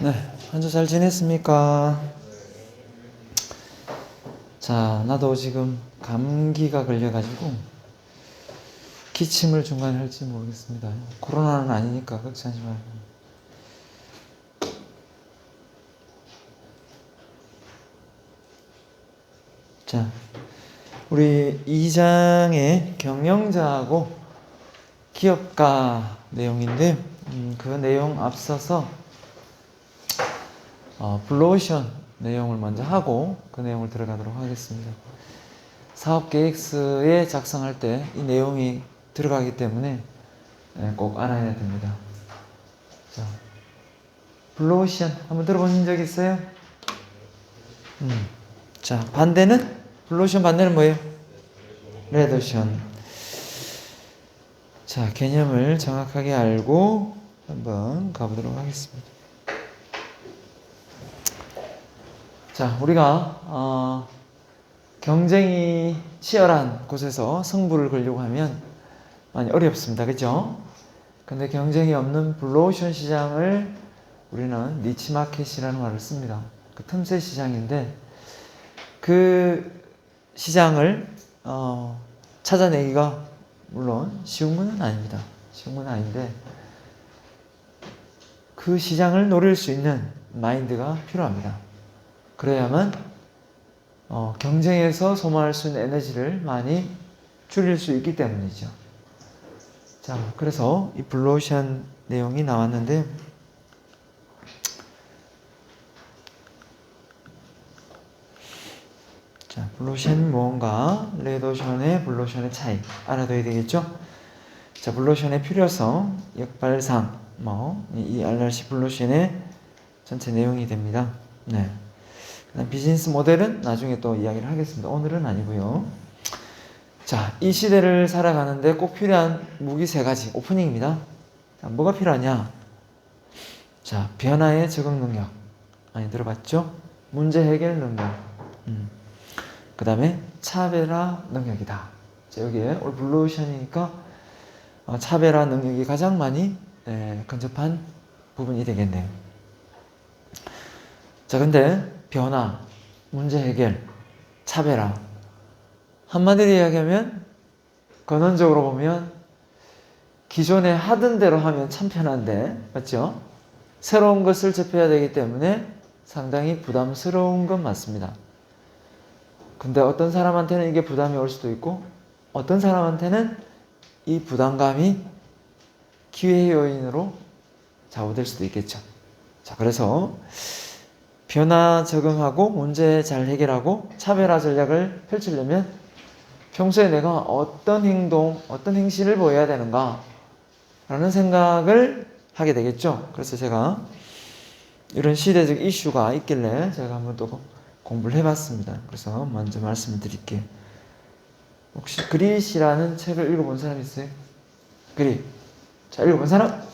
네, 한 주 잘 지냈습니까? 자, 나도 지금 감기가 걸려가지고 기침을 중간에 할지 모르겠습니다. 코로나는 아니니까 걱정하지 말고. 자, 우리 2장의 경영자하고 기업가 내용인데 그 내용 앞서서 블루오션 내용을 먼저 하고 그 내용을 들어가도록 하겠습니다. 사업계획서에 작성할 때 이 내용이 들어가기 때문에 꼭 알아야 됩니다. 자, 블루오션 한번 들어본 적 있어요? 자, 반대는? 블루오션 반대는 뭐예요? 레드오션. 자, 개념을 정확하게 알고 한번 가보도록 하겠습니다. 자, 우리가 경쟁이 치열한 곳에서 승부를 걸려고 하면 많이 어렵습니다. 그죠? 근데 경쟁이 없는 블루오션 시장을 우리는 니치마켓이라는 말을 씁니다. 그 틈새 시장인데 그 시장을 찾아내기가 물론 쉬운 건 아닙니다. 쉬운 건 아닌데 그 시장을 노릴 수 있는 마인드가 필요합니다. 그래야만 경쟁에서 소모할 수 있는 에너지를 많이 줄일 수 있기 때문이죠. 자, 그래서 이 블루오션 내용이 나왔는데 자, 블루오션 무언가, 레드오션의 블루오션의 차이 알아둬야 되겠죠? 자, 블루오션의 필요성, 역발상, 이 RRC 블루오션의 전체 내용이 됩니다. 네. 그다음 비즈니스 모델은 나중에 또 이야기를 하겠습니다. 오늘은 아니고요. 자, 이 시대를 살아가는데 꼭 필요한 무기 3가지 오프닝입니다. 자, 뭐가 필요하냐? 자, 변화의 적응 능력 많이 들어봤죠? 문제 해결 능력. 그 다음에 차별화 능력이다. 자, 여기에 올 블루오션이니까 차별화 능력이 가장 많이 근접한 부분이 되겠네요. 자, 근데 변화, 문제 해결, 차별화 한마디로 이야기하면 근원적으로 보면 기존에 하던 대로 하면 참 편한데 맞죠? 새로운 것을 접해야 되기 때문에 상당히 부담스러운 건 맞습니다. 근데 어떤 사람한테는 이게 부담이 올 수도 있고 어떤 사람한테는 이 부담감이 기회의 요인으로 좌우될 수도 있겠죠. 자, 그래서 변화 적응하고 문제 잘 해결하고 차별화 전략을 펼치려면 평소에 내가 어떤 행동, 어떤 행실을 보여야 되는가 라는 생각을 하게 되겠죠. 그래서 제가 이런 시대적 이슈가 있길래 제가 한번 또 공부를 해봤습니다. 그래서 먼저 말씀을 드릴게요. 혹시 그릿이라는 책을 읽어본 사람 있어요? 그릿. 자, 읽어본 사람?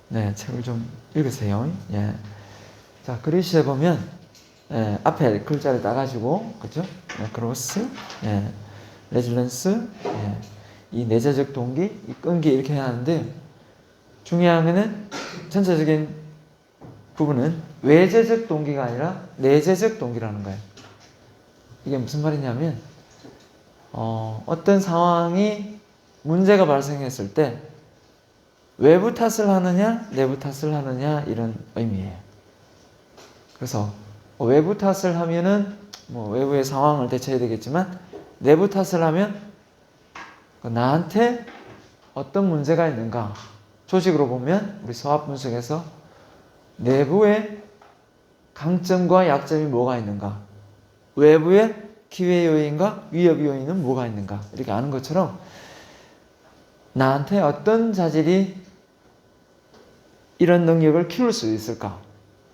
네, 책을 좀 읽으세요. 예. 자, 그릿에 보면 앞에 글자를 따가지고 그죠? 크로스, 레질런스, 이 내재적 동기, 이 끈기 이렇게 해야 하는데 중요한 거는 전체적인 부분은 외재적 동기가 아니라 내재적 동기라는 거예요. 이게 무슨 말이냐면 어떤 상황이 문제가 발생했을 때 외부 탓을 하느냐 내부 탓을 하느냐 이런 의미예요. 그래서 외부 탓을 하면은 외부의 상황을 대처해야 되겠지만 내부 탓을 하면 나한테 어떤 문제가 있는가 조직으로 보면 우리 서학 분석에서 내부의 강점과 약점이 뭐가 있는가 외부의 기회 요인과 위협 요인은 뭐가 있는가 이렇게 아는 것처럼 나한테 어떤 자질이 이런 능력을 키울 수 있을까?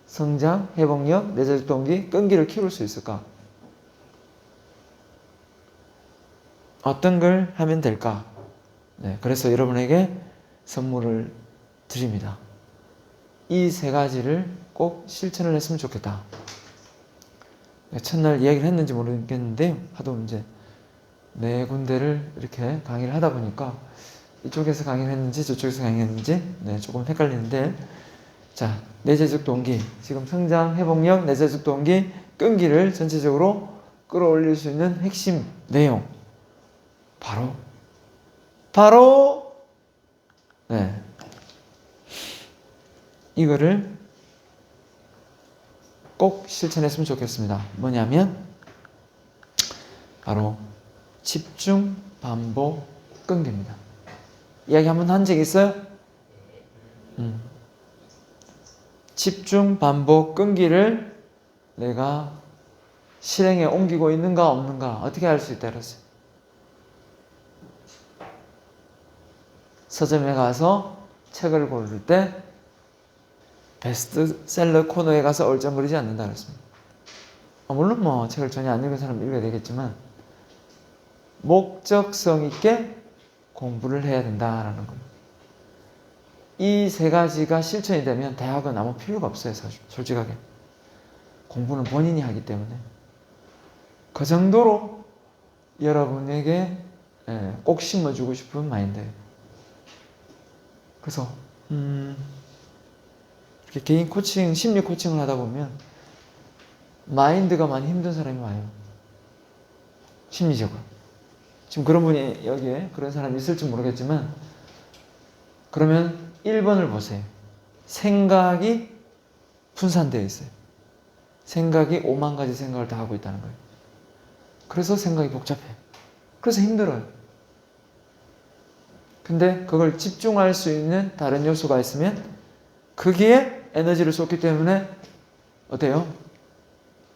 성장, 회복력, 내재적 동기, 끈기를 키울 수 있을까? 어떤 걸 하면 될까? 네, 그래서 여러분에게 선물을 드립니다. 이 3가지를 꼭 실천을 했으면 좋겠다. 첫날 이야기를 했는지 모르겠는데 하도 이제 4군데를 이렇게 강의를 하다 보니까 이쪽에서 강의했는지 저쪽에서 강의했는지 네, 조금 헷갈리는데, 자, 내재적 동기, 지금 성장 회복력, 내재적 동기, 끈기를 전체적으로 끌어올릴 수 있는 핵심 내용, 바로 네, 이거를 꼭 실천했으면 좋겠습니다. 뭐냐면 바로 집중, 반복, 끈기입니다. 이야기 한번 한 적 있어요? 집중, 반복, 끈기를 내가 실행에 옮기고 있는가 없는가 어떻게 알 수 있다 그랬어요? 서점에 가서 책을 고를 때 베스트셀러 코너에 가서 얼쩡거리지 않는다 그랬습니다. 물론 뭐 책을 전혀 안 읽은 사람 읽어야 되겠지만 목적성 있게 공부를 해야 된다라는 겁니다. 이 세 가지가 실천이 되면 대학은 아무 필요가 없어요. 솔직하게. 공부는 본인이 하기 때문에. 그 정도로 여러분에게 꼭 심어주고 싶은 마인드예요. 그래서 이렇게 개인 코칭, 심리 코칭을 하다 보면 마인드가 많이 힘든 사람이 와요. 심리적으로. 지금 그런 분이 여기에 그런 사람이 있을지 모르겠지만, 그러면 1번을 보세요. 생각이 분산되어 있어요. 생각이 5만 가지 생각을 다 하고 있다는 거예요. 그래서 생각이 복잡해요. 그래서 힘들어요. 근데 그걸 집중할 수 있는 다른 요소가 있으면 거기에 에너지를 쏟기 때문에 어때요?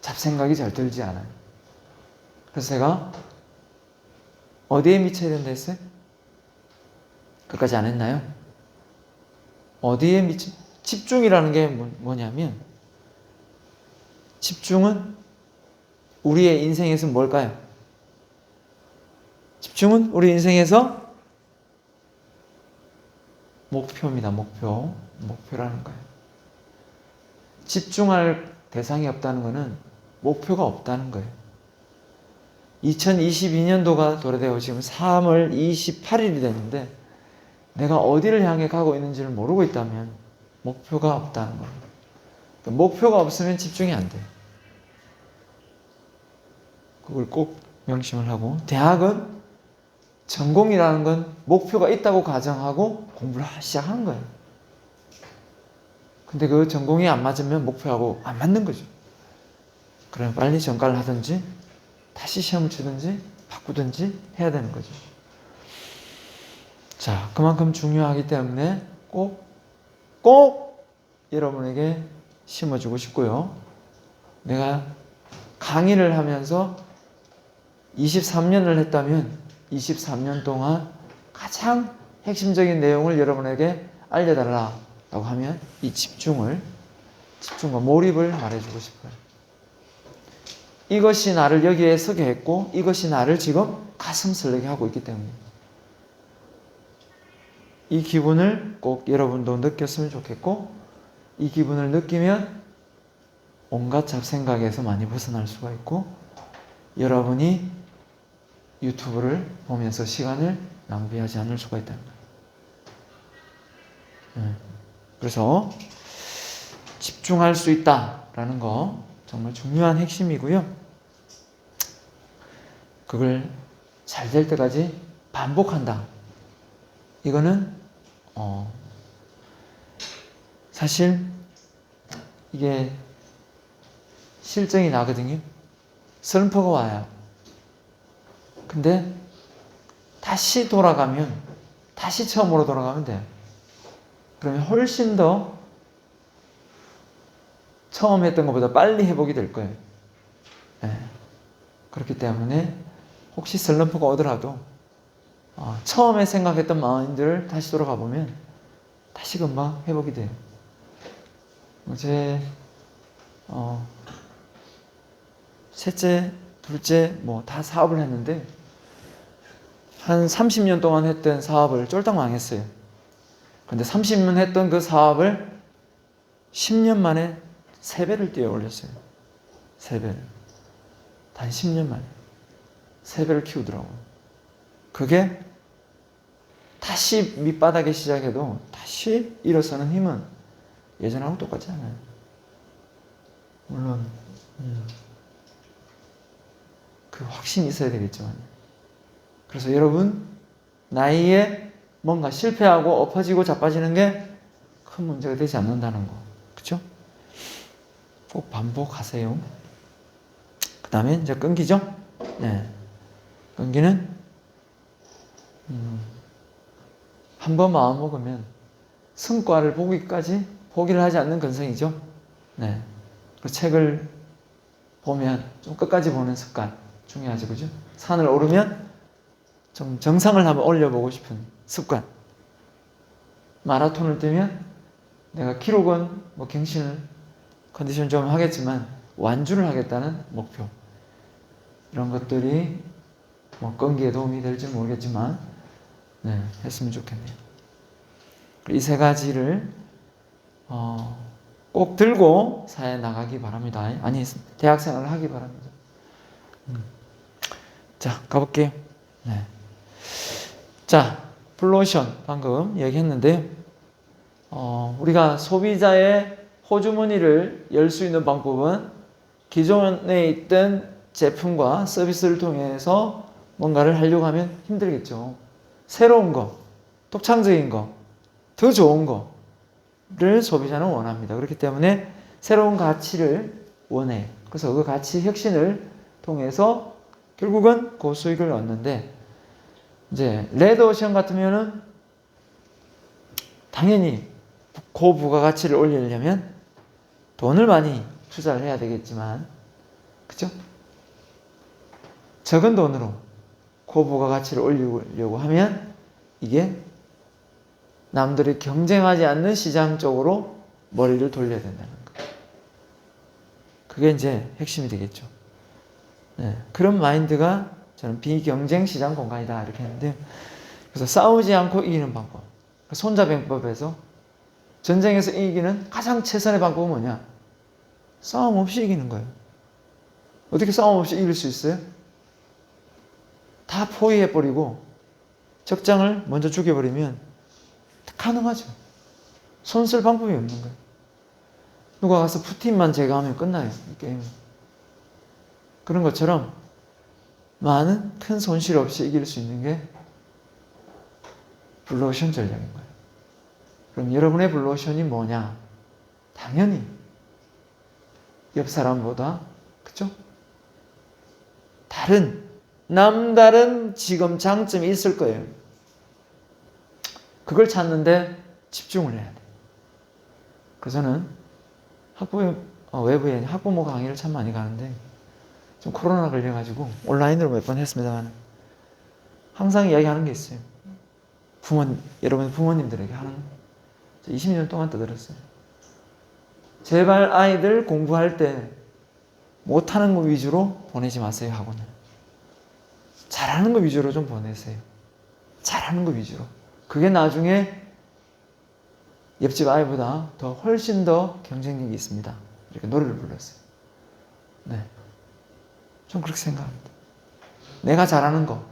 잡생각이 잘 들지 않아요. 그래서 제가 어디에 미쳐야 된다 했어요? 끝까지 안 했나요? 어디에 집중이라는 게 뭐냐면, 집중은 우리의 인생에서 뭘까요? 집중은 우리 인생에서 목표입니다. 목표라는 거예요. 집중할 대상이 없다는 것은 목표가 없다는 거예요. 2022년도가 도래되어 지금 3월 28일이 됐는데 내가 어디를 향해 가고 있는지를 모르고 있다면 목표가 없다는 겁니다. 목표가 없으면 집중이 안 돼요. 그걸 꼭 명심을 하고, 대학은 전공이라는 건 목표가 있다고 가정하고 공부를 시작하는 거예요. 근데 그 전공이 안 맞으면 목표하고 안 맞는 거죠. 그러면 빨리 전과를 하든지 다시 시험을 치든지 바꾸든지 해야 되는 거죠. 자, 그만큼 중요하기 때문에 꼭 여러분에게 심어주고 싶고요. 내가 강의를 하면서 23년을 했다면 23년 동안 가장 핵심적인 내용을 여러분에게 알려달라고 하면 이 집중과 몰입을 말해주고 싶어요. 이것이 나를 여기에 서게 했고 이것이 나를 지금 가슴 설레게 하고 있기 때문에 이 기분을 꼭 여러분도 느꼈으면 좋겠고, 이 기분을 느끼면 온갖 잡생각에서 많이 벗어날 수가 있고 여러분이 유튜브를 보면서 시간을 낭비하지 않을 수가 있다는 거예요. 그래서 집중할 수 있다라는 거 정말 중요한 핵심이고요. 그걸 잘 될 때까지 반복한다. 이거는 사실 이게 실증이 나거든요. 슬럼프가 와요. 근데 다시 처음으로 돌아가면 돼요. 그러면 훨씬 더 처음 했던 것보다 빨리 회복이 될 거예요. 그렇기 때문에 혹시 슬럼프가 오더라도 처음에 생각했던 마인드를 다시 돌아가 보면 다시 금방 회복이 돼요. 제 셋째, 둘째 다 사업을 했는데 한 30년 동안 했던 사업을 쫄딱 망했어요. 근데 30년 했던 그 사업을 10년 만에 3배를 뛰어 올렸어요. 3배를. 단 10년 만에 3배를 키우더라고요. 그게 다시 밑바닥에 시작해도 다시 일어서는 힘은 예전하고 똑같지 않아요. 물론 그 확신이 있어야 되겠지만. 그래서 여러분 나이에 뭔가 실패하고 엎어지고 자빠지는 게 큰 문제가 되지 않는다는 거. 그렇죠? 꼭 반복하세요. 그 다음에 이제 끈기죠? 네. 끈기는 한 번 마음먹으면 성과를 보기까지 포기를 하지 않는 근성이죠. 네. 그 책을 보면 좀 끝까지 보는 습관 중요하죠. 그죠? 산을 오르면 좀 정상을 한번 올려보고 싶은 습관. 마라톤을 뛰면 내가 기록은 뭐 갱신을 컨디션 좀 하겠지만 완주를 하겠다는 목표. 이런 것들이 뭐 끈기에 도움이 될지 모르겠지만 네, 했으면 좋겠네요. 이 세 가지를 꼭 들고 사회에 나가기 바랍니다. 아니 대학생활을 하기 바랍니다. 자 가볼게요. 네. 자 블루오션 방금 얘기했는데 우리가 소비자의 호주머니를 열 수 있는 방법은 기존에 있던 제품과 서비스를 통해서 뭔가를 하려고 하면 힘들겠죠. 새로운 거, 독창적인 거, 더 좋은 거를 소비자는 원합니다. 그렇기 때문에 새로운 가치를 원해요. 그래서 그 가치 혁신을 통해서 결국은 고수익을 얻는데, 이제 레드오션 같으면은 당연히 고부가가치를 올리려면 돈을 많이 투자를 해야 되겠지만, 그죠? 적은 돈으로 고부가가치를 올리려고 하면 이게 남들이 경쟁하지 않는 시장 쪽으로 머리를 돌려야 된다는 거예요. 그게 이제 핵심이 되겠죠. 네, 그런 마인드가 저는 비경쟁 시장 공간이다 이렇게 했는데, 그래서 싸우지 않고 이기는 방법. 손자병법에서 전쟁에서 이기는 가장 최선의 방법은 뭐냐? 싸움 없이 이기는 거예요. 어떻게 싸움 없이 이길 수 있어요? 다 포위해버리고 적장을 먼저 죽여버리면 가능하죠. 손 쓸 방법이 없는 거예요. 누가 가서 푸틴만 제거하면 끝나요. 이 게임은. 그런 것처럼 많은 큰 손실 없이 이길 수 있는 게 블루오션 전략인 거예요. 그럼 여러분의 블루오션이 뭐냐? 당연히 옆 사람보다, 그쵸? 남다른 지금 장점이 있을 거예요. 그걸 찾는데 집중을 해야 돼요. 그래서 저는 외부에 학부모 강의를 참 많이 가는데, 좀 코로나 걸려가지고 온라인으로 몇 번 했습니다만, 항상 이야기하는 게 있어요. 여러분 부모님들에게 하는, 20년 동안 떠들었어요. 제발 아이들 공부할 때 못하는 거 위주로 보내지 마세요, 학원을. 잘하는 거 위주로 좀 보내세요. 잘하는 거 위주로. 그게 나중에 옆집 아이보다 훨씬 더 경쟁력이 있습니다. 이렇게 노래를 불렀어요. 네. 좀 그렇게 생각합니다. 내가 잘하는 거,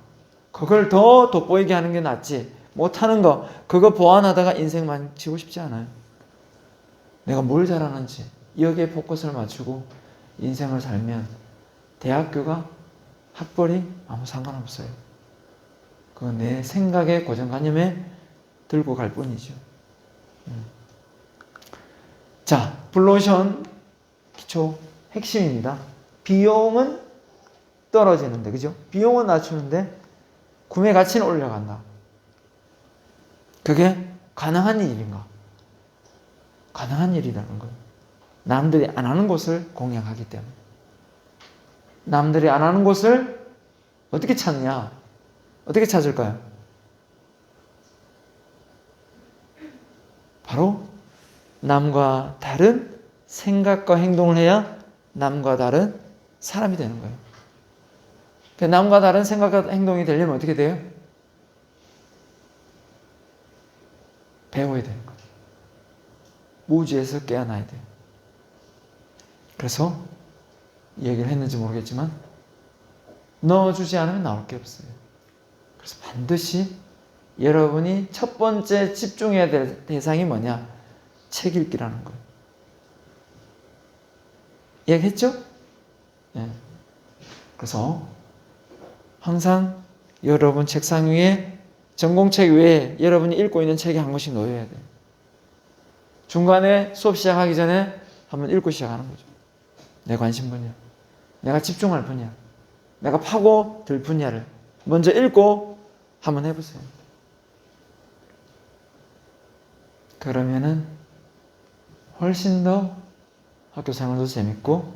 그걸 더 돋보이게 하는 게 낫지, 못하는 거, 그거 보완하다가 인생 망치고 싶지 않아요. 내가 뭘 잘하는지, 여기에 포커스를 맞추고 인생을 살면 대학교가 학벌이 아무 상관없어요. 그건 내 생각의 고정관념에 들고 갈 뿐이죠. 자, 블루오션 기초 핵심입니다. 비용은 떨어지는데, 그죠? 비용은 낮추는데 구매 가치는 올라간다. 그게 가능한 일인가? 가능한 일이라는 거예요. 남들이 안 하는 것을 공략하기 때문에. 남들이 안 하는 것을 어떻게 찾냐? 어떻게 찾을까요? 바로 남과 다른 생각과 행동을 해야 남과 다른 사람이 되는 거예요. 남과 다른 생각과 행동이 되려면 어떻게 돼요? 배워야 되는 거예요. 무지에서 깨어나야 돼요. 그래서 이 얘기를 했는지 모르겠지만 넣어주지 않으면 나올 게 없어요. 그래서 반드시 여러분이 첫 번째 집중해야 될 대상이 뭐냐? 책 읽기라는 거예요. 얘기했죠? 예. 그래서 항상 여러분 책상 위에 전공책 외에 여러분이 읽고 있는 책이 한 권씩 놓여야 돼요. 중간에 수업 시작하기 전에 한번 읽고 시작하는 거죠. 내 관심 분야, 내가 집중할 분야, 내가 파고들 분야를 먼저 읽고 한번 해보세요. 그러면은 훨씬 더 학교 생활도 재밌고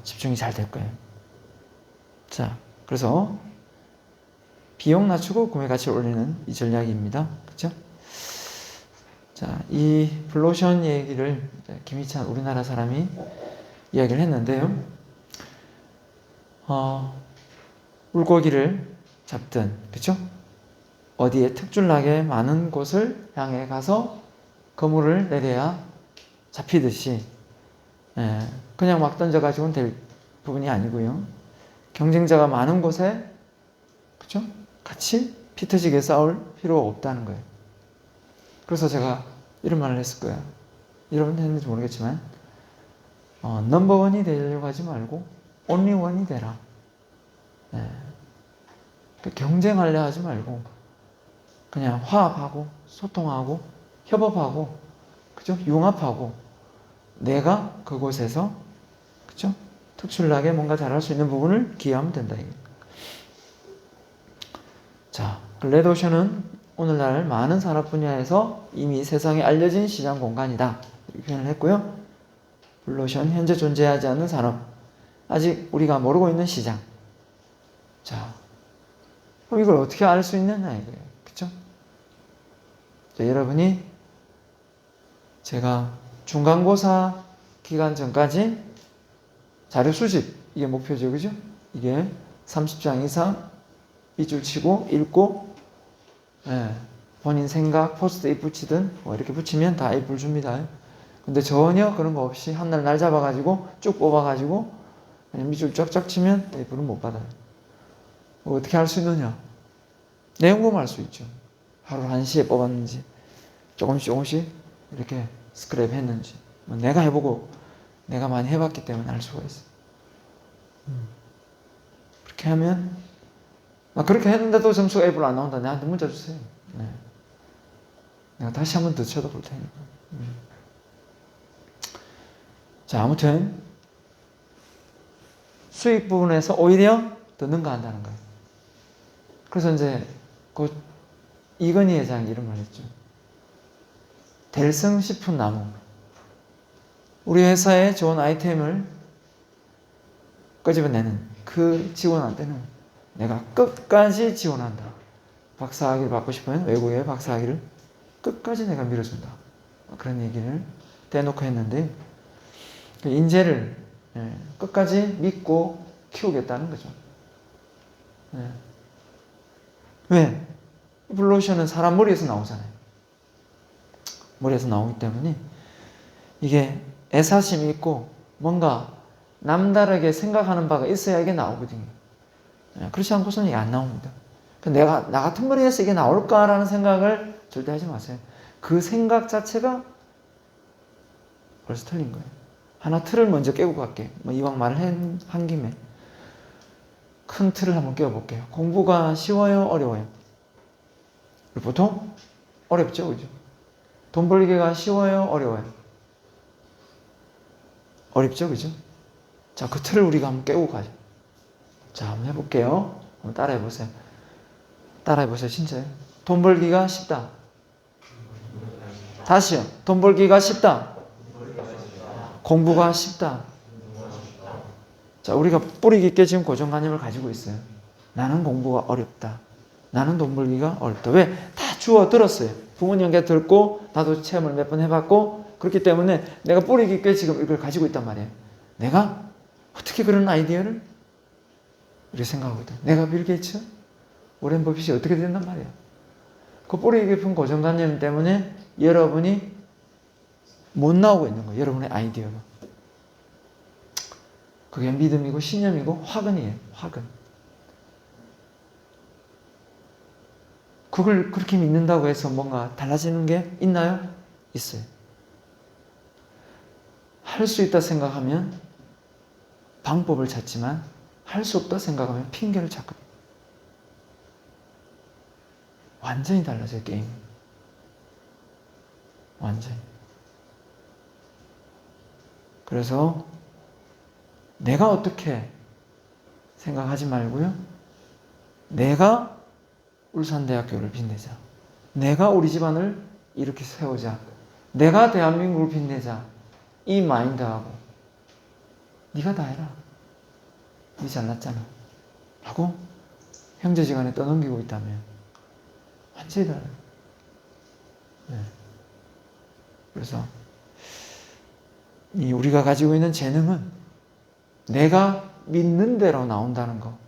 집중이 잘 될 거예요. 자, 그래서 비용 낮추고 구매 가치를 올리는 이 전략입니다. 그렇죠? 자, 이 블루오션 얘기를 김희찬 우리나라 사람이 이야기를 했는데요. 물고기를 잡든, 그렇죠? 어디에 특출나게 많은 곳을 향해 가서 그물을 내려야 잡히듯이, 그냥 막 던져가지고는 될 부분이 아니고요. 경쟁자가 많은 곳에, 그렇죠? 같이 피 터지게 싸울 필요가 없다는 거예요. 그래서 제가 이런 말을 했을 거예요. 여러분 했는지 모르겠지만, 넘버원이 되려고 하지 말고 only1이 되라. 경쟁하려 하지 말고 그냥 화합하고 소통하고 협업하고, 그죠? 융합하고 내가 그곳에서, 그죠? 특출나게 뭔가 잘할 수 있는 부분을 기여하면 된다. 자, 레드오션은 오늘날 많은 산업 분야에서 이미 세상에 알려진 시장 공간이다. 이렇게 표현을 했고요. 블루오션, 현재 존재하지 않는 산업, 아직 우리가 모르고 있는 시장. 자, 그럼 이걸 어떻게 알 수 있느냐 이거예요. 그쵸? 자, 여러분이 제가 중간고사 기간 전까지 자료 수집, 이게 목표죠. 그죠? 이게 30장 이상 밑줄 치고 읽고, 본인 생각 포스트잇 붙이든 뭐 이렇게 붙이면 다 A+를 줍니다. 근데 전혀 그런 거 없이 한날 날 잡아가지고 쭉 뽑아가지고 그냥 밑줄 쫙쫙 치면 A+를 못 받아요. 뭐 어떻게 할 수 있느냐? 내용 보면 알 수 있죠. 하루 1시에 뽑았는지 조금씩 이렇게 스크랩 했는지, 뭐 내가 해보고 내가 많이 해봤기 때문에 알 수가 있어요. 그렇게 하면, 그렇게 했는데도 점수가 A+안 나온다. 나한테 문자 주세요. 내가 다시 한번 더 쳐다볼 테니까. 자, 아무튼 수익 부분에서 오히려 더 능가한다는 거예요. 그래서 이제 곧 이건희 회장이 이런 말 했죠. 델성 싶은 나무. 우리 회사에 좋은 아이템을 끄집어내는 그 직원한테는 내가 끝까지 지원한다. 박사학위를 받고 싶으면 외국의 박사학위를 끝까지 내가 밀어준다. 그런 얘기를 대놓고 했는데, 인재를 끝까지 믿고 키우겠다는 거죠. 왜? 블루오션은 사람 머리에서 나오잖아요. 머리에서 나오기 때문에 이게 애사심이 있고 뭔가 남다르게 생각하는 바가 있어야 이게 나오거든요. 그렇지 않고서는 이게 안 나옵니다. 내가 나 같은 머리에서 이게 나올까라는 생각을 절대 하지 마세요. 그 생각 자체가 벌써 틀린 거예요. 하나 틀을 먼저 깨고 갈게요. 이왕 말을 한 김에 큰 틀을 한번 깨워볼게요. 공부가 쉬워요? 어려워요? 보통 어렵죠, 그죠? 돈 벌기가 쉬워요? 어려워요? 어렵죠, 그죠? 자, 그 틀을 우리가 한번 깨고 가죠. 자, 한번 해볼게요. 한번 따라해보세요. 따라해보세요, 진짜요. 돈 벌기가 쉽다. 다시요. 돈 벌기가 쉽다. 공부가 쉽다. 자, 우리가 뿌리 깊게 지금 고정관념을 가지고 있어요. 나는 공부가 어렵다. 나는 돈 벌기가 어렵다. 왜? 다 주워 들었어요. 부모님께 듣고 나도 체험을 몇 번 해봤고, 그렇기 때문에 내가 뿌리 깊게 지금 이걸 가지고 있단 말이에요. 내가 어떻게 그런 아이디어를 이렇게 생각하거든. 내가 빌 게이츠, 워렌 버핏이 어떻게 된단 말이야. 그 뿌리 깊은 고정관념 때문에 여러분이 못 나오고 있는 거예요. 여러분의 아이디어가. 그게 믿음이고 신념이고 화근이에요. 화근. 그걸 그렇게 믿는다고 해서 뭔가 달라지는 게 있나요? 있어요. 할 수 있다 생각하면 방법을 찾지만 할 수 없다 생각하면 핑계를 찾거든요. 완전히 달라져요, 게임. 완전히. 그래서 내가 어떻게 생각하지 말고요. 내가 울산대학교를 빛내자. 내가 우리 집안을 이렇게 세우자. 내가 대한민국을 빛내자. 이 마인드하고 네가 다 해라. 네 잘났잖아. 하고 형제지간에 떠넘기고 있다면 완전히 달라요. 네. 그래서 이 우리가 가지고 있는 재능은 내가 믿는 대로 나온다는 거.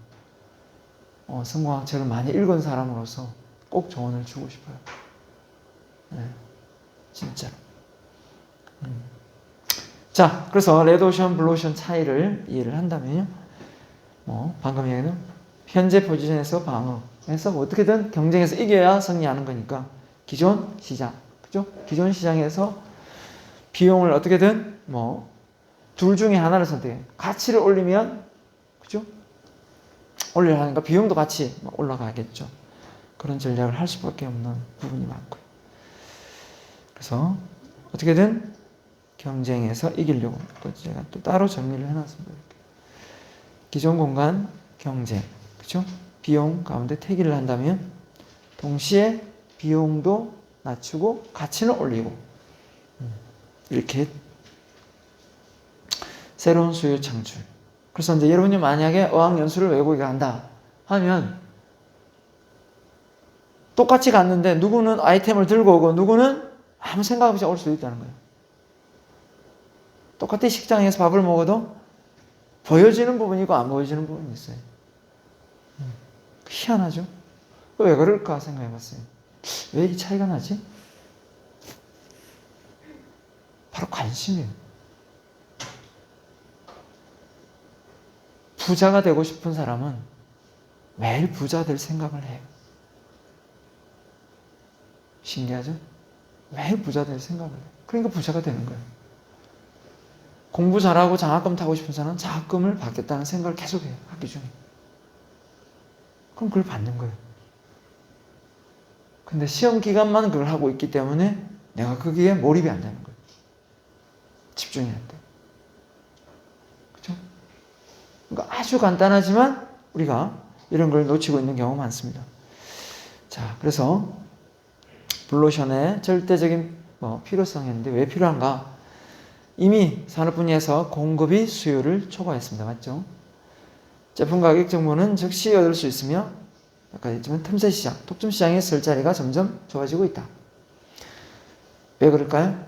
성공학책을 많이 읽은 사람으로서 꼭 조언을 주고 싶어요. 네. 진짜로. 자, 그래서 레드오션, 블루오션 차이를 이해를 한다면요. 방금 얘기는 현재 포지션에서 방어해서 어떻게든 경쟁에서 이겨야 승리하는 거니까 기존 시장, 그죠? 기존 시장에서 비용을 어떻게든 둘 중에 하나를 선택해. 가치를 올리면, 그죠? 올려야 하니까 비용도 같이 올라가겠죠. 그런 전략을 할 수밖에 없는 부분이 많고요. 그래서 어떻게든 경쟁에서 이기려고 또 제가 또 따로 정리를 해놨습니다. 이렇게. 기존 공간 경쟁, 그죠? 비용 가운데 태기를 한다면 동시에 비용도 낮추고 가치는 올리고 이렇게 새로운 수요 창출. 그래서 이제 여러분이 만약에 어학연수를 외국에 간다 하면 똑같이 갔는데 누구는 아이템을 들고 오고 누구는 아무 생각 없이 올 수도 있다는 거예요. 똑같이 식당에서 밥을 먹어도 보여지는 부분이 있고 안 보여지는 부분이 있어요. 희한하죠? 왜 그럴까 생각해 봤어요. 왜 이 차이가 나지? 바로 관심이에요. 부자가 되고 싶은 사람은 매일 부자 될 생각을 해요. 신기하죠? 매일 부자 될 생각을 해요. 그러니까 부자가 되는 거예요. 공부 잘하고 장학금 타고 싶은 사람은 장학금을 받겠다는 생각을 계속해요. 학기 중에. 그럼 그걸 받는 거예요. 근데 시험 기간만 그걸 하고 있기 때문에 내가 거기에 몰입이 안 되는 거예요. 집중이 안 돼. 그렇죠? 그러니까 아주 간단하지만 우리가 이런 걸 놓치고 있는 경우가 많습니다. 자, 그래서 블루오션의 절대적인 필요성이었는데 왜 필요한가? 이미 산업 분야에서 공급이 수요를 초과했습니다. 맞죠? 제품 가격 정보는 즉시 얻을 수 있으며 아까 했지만 틈새 시장, 독점 시장의 설 자리가 점점 좋아지고 있다. 왜 그럴까요?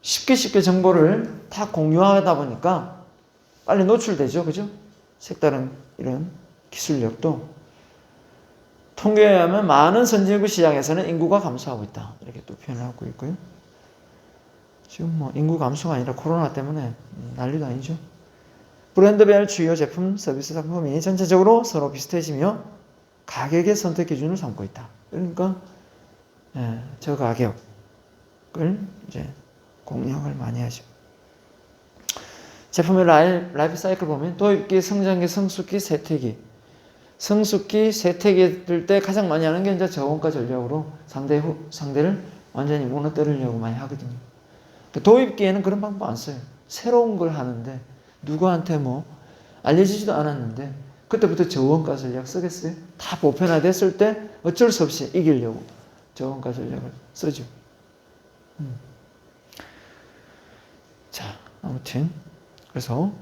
쉽게 정보를 다 공유하다 보니까 빨리 노출되죠. 그죠? 색다른 이런 기술력도 통계에 의하면 많은 선진국 시장에서는 인구가 감소하고 있다. 이렇게 또 표현을 하고 있고요. 지금 인구 감소가 아니라 코로나 때문에 난리도 아니죠. 브랜드별 주요 제품, 서비스 상품이 전체적으로 서로 비슷해지며 가격의 선택 기준을 삼고 있다. 그러니까 저 가격을 이제 공략을 많이 하죠. 제품의 라이프 사이클 보면 도입기, 성장기, 성숙기, 세태기. 성숙기, 세태기 들 때 가장 많이 하는 게 이제 저원가 전략으로 상대를 완전히 무너뜨리려고 많이 하거든요. 도입기에는 그런 방법 안 써요. 새로운 걸 하는데 누구한테 알려지지도 않았는데 그때부터 저원가 전략 쓰겠어요? 다 보편화됐을 때 어쩔 수 없이 이기려고 저원가 전략을 쓰죠. 자, 아무튼 그래서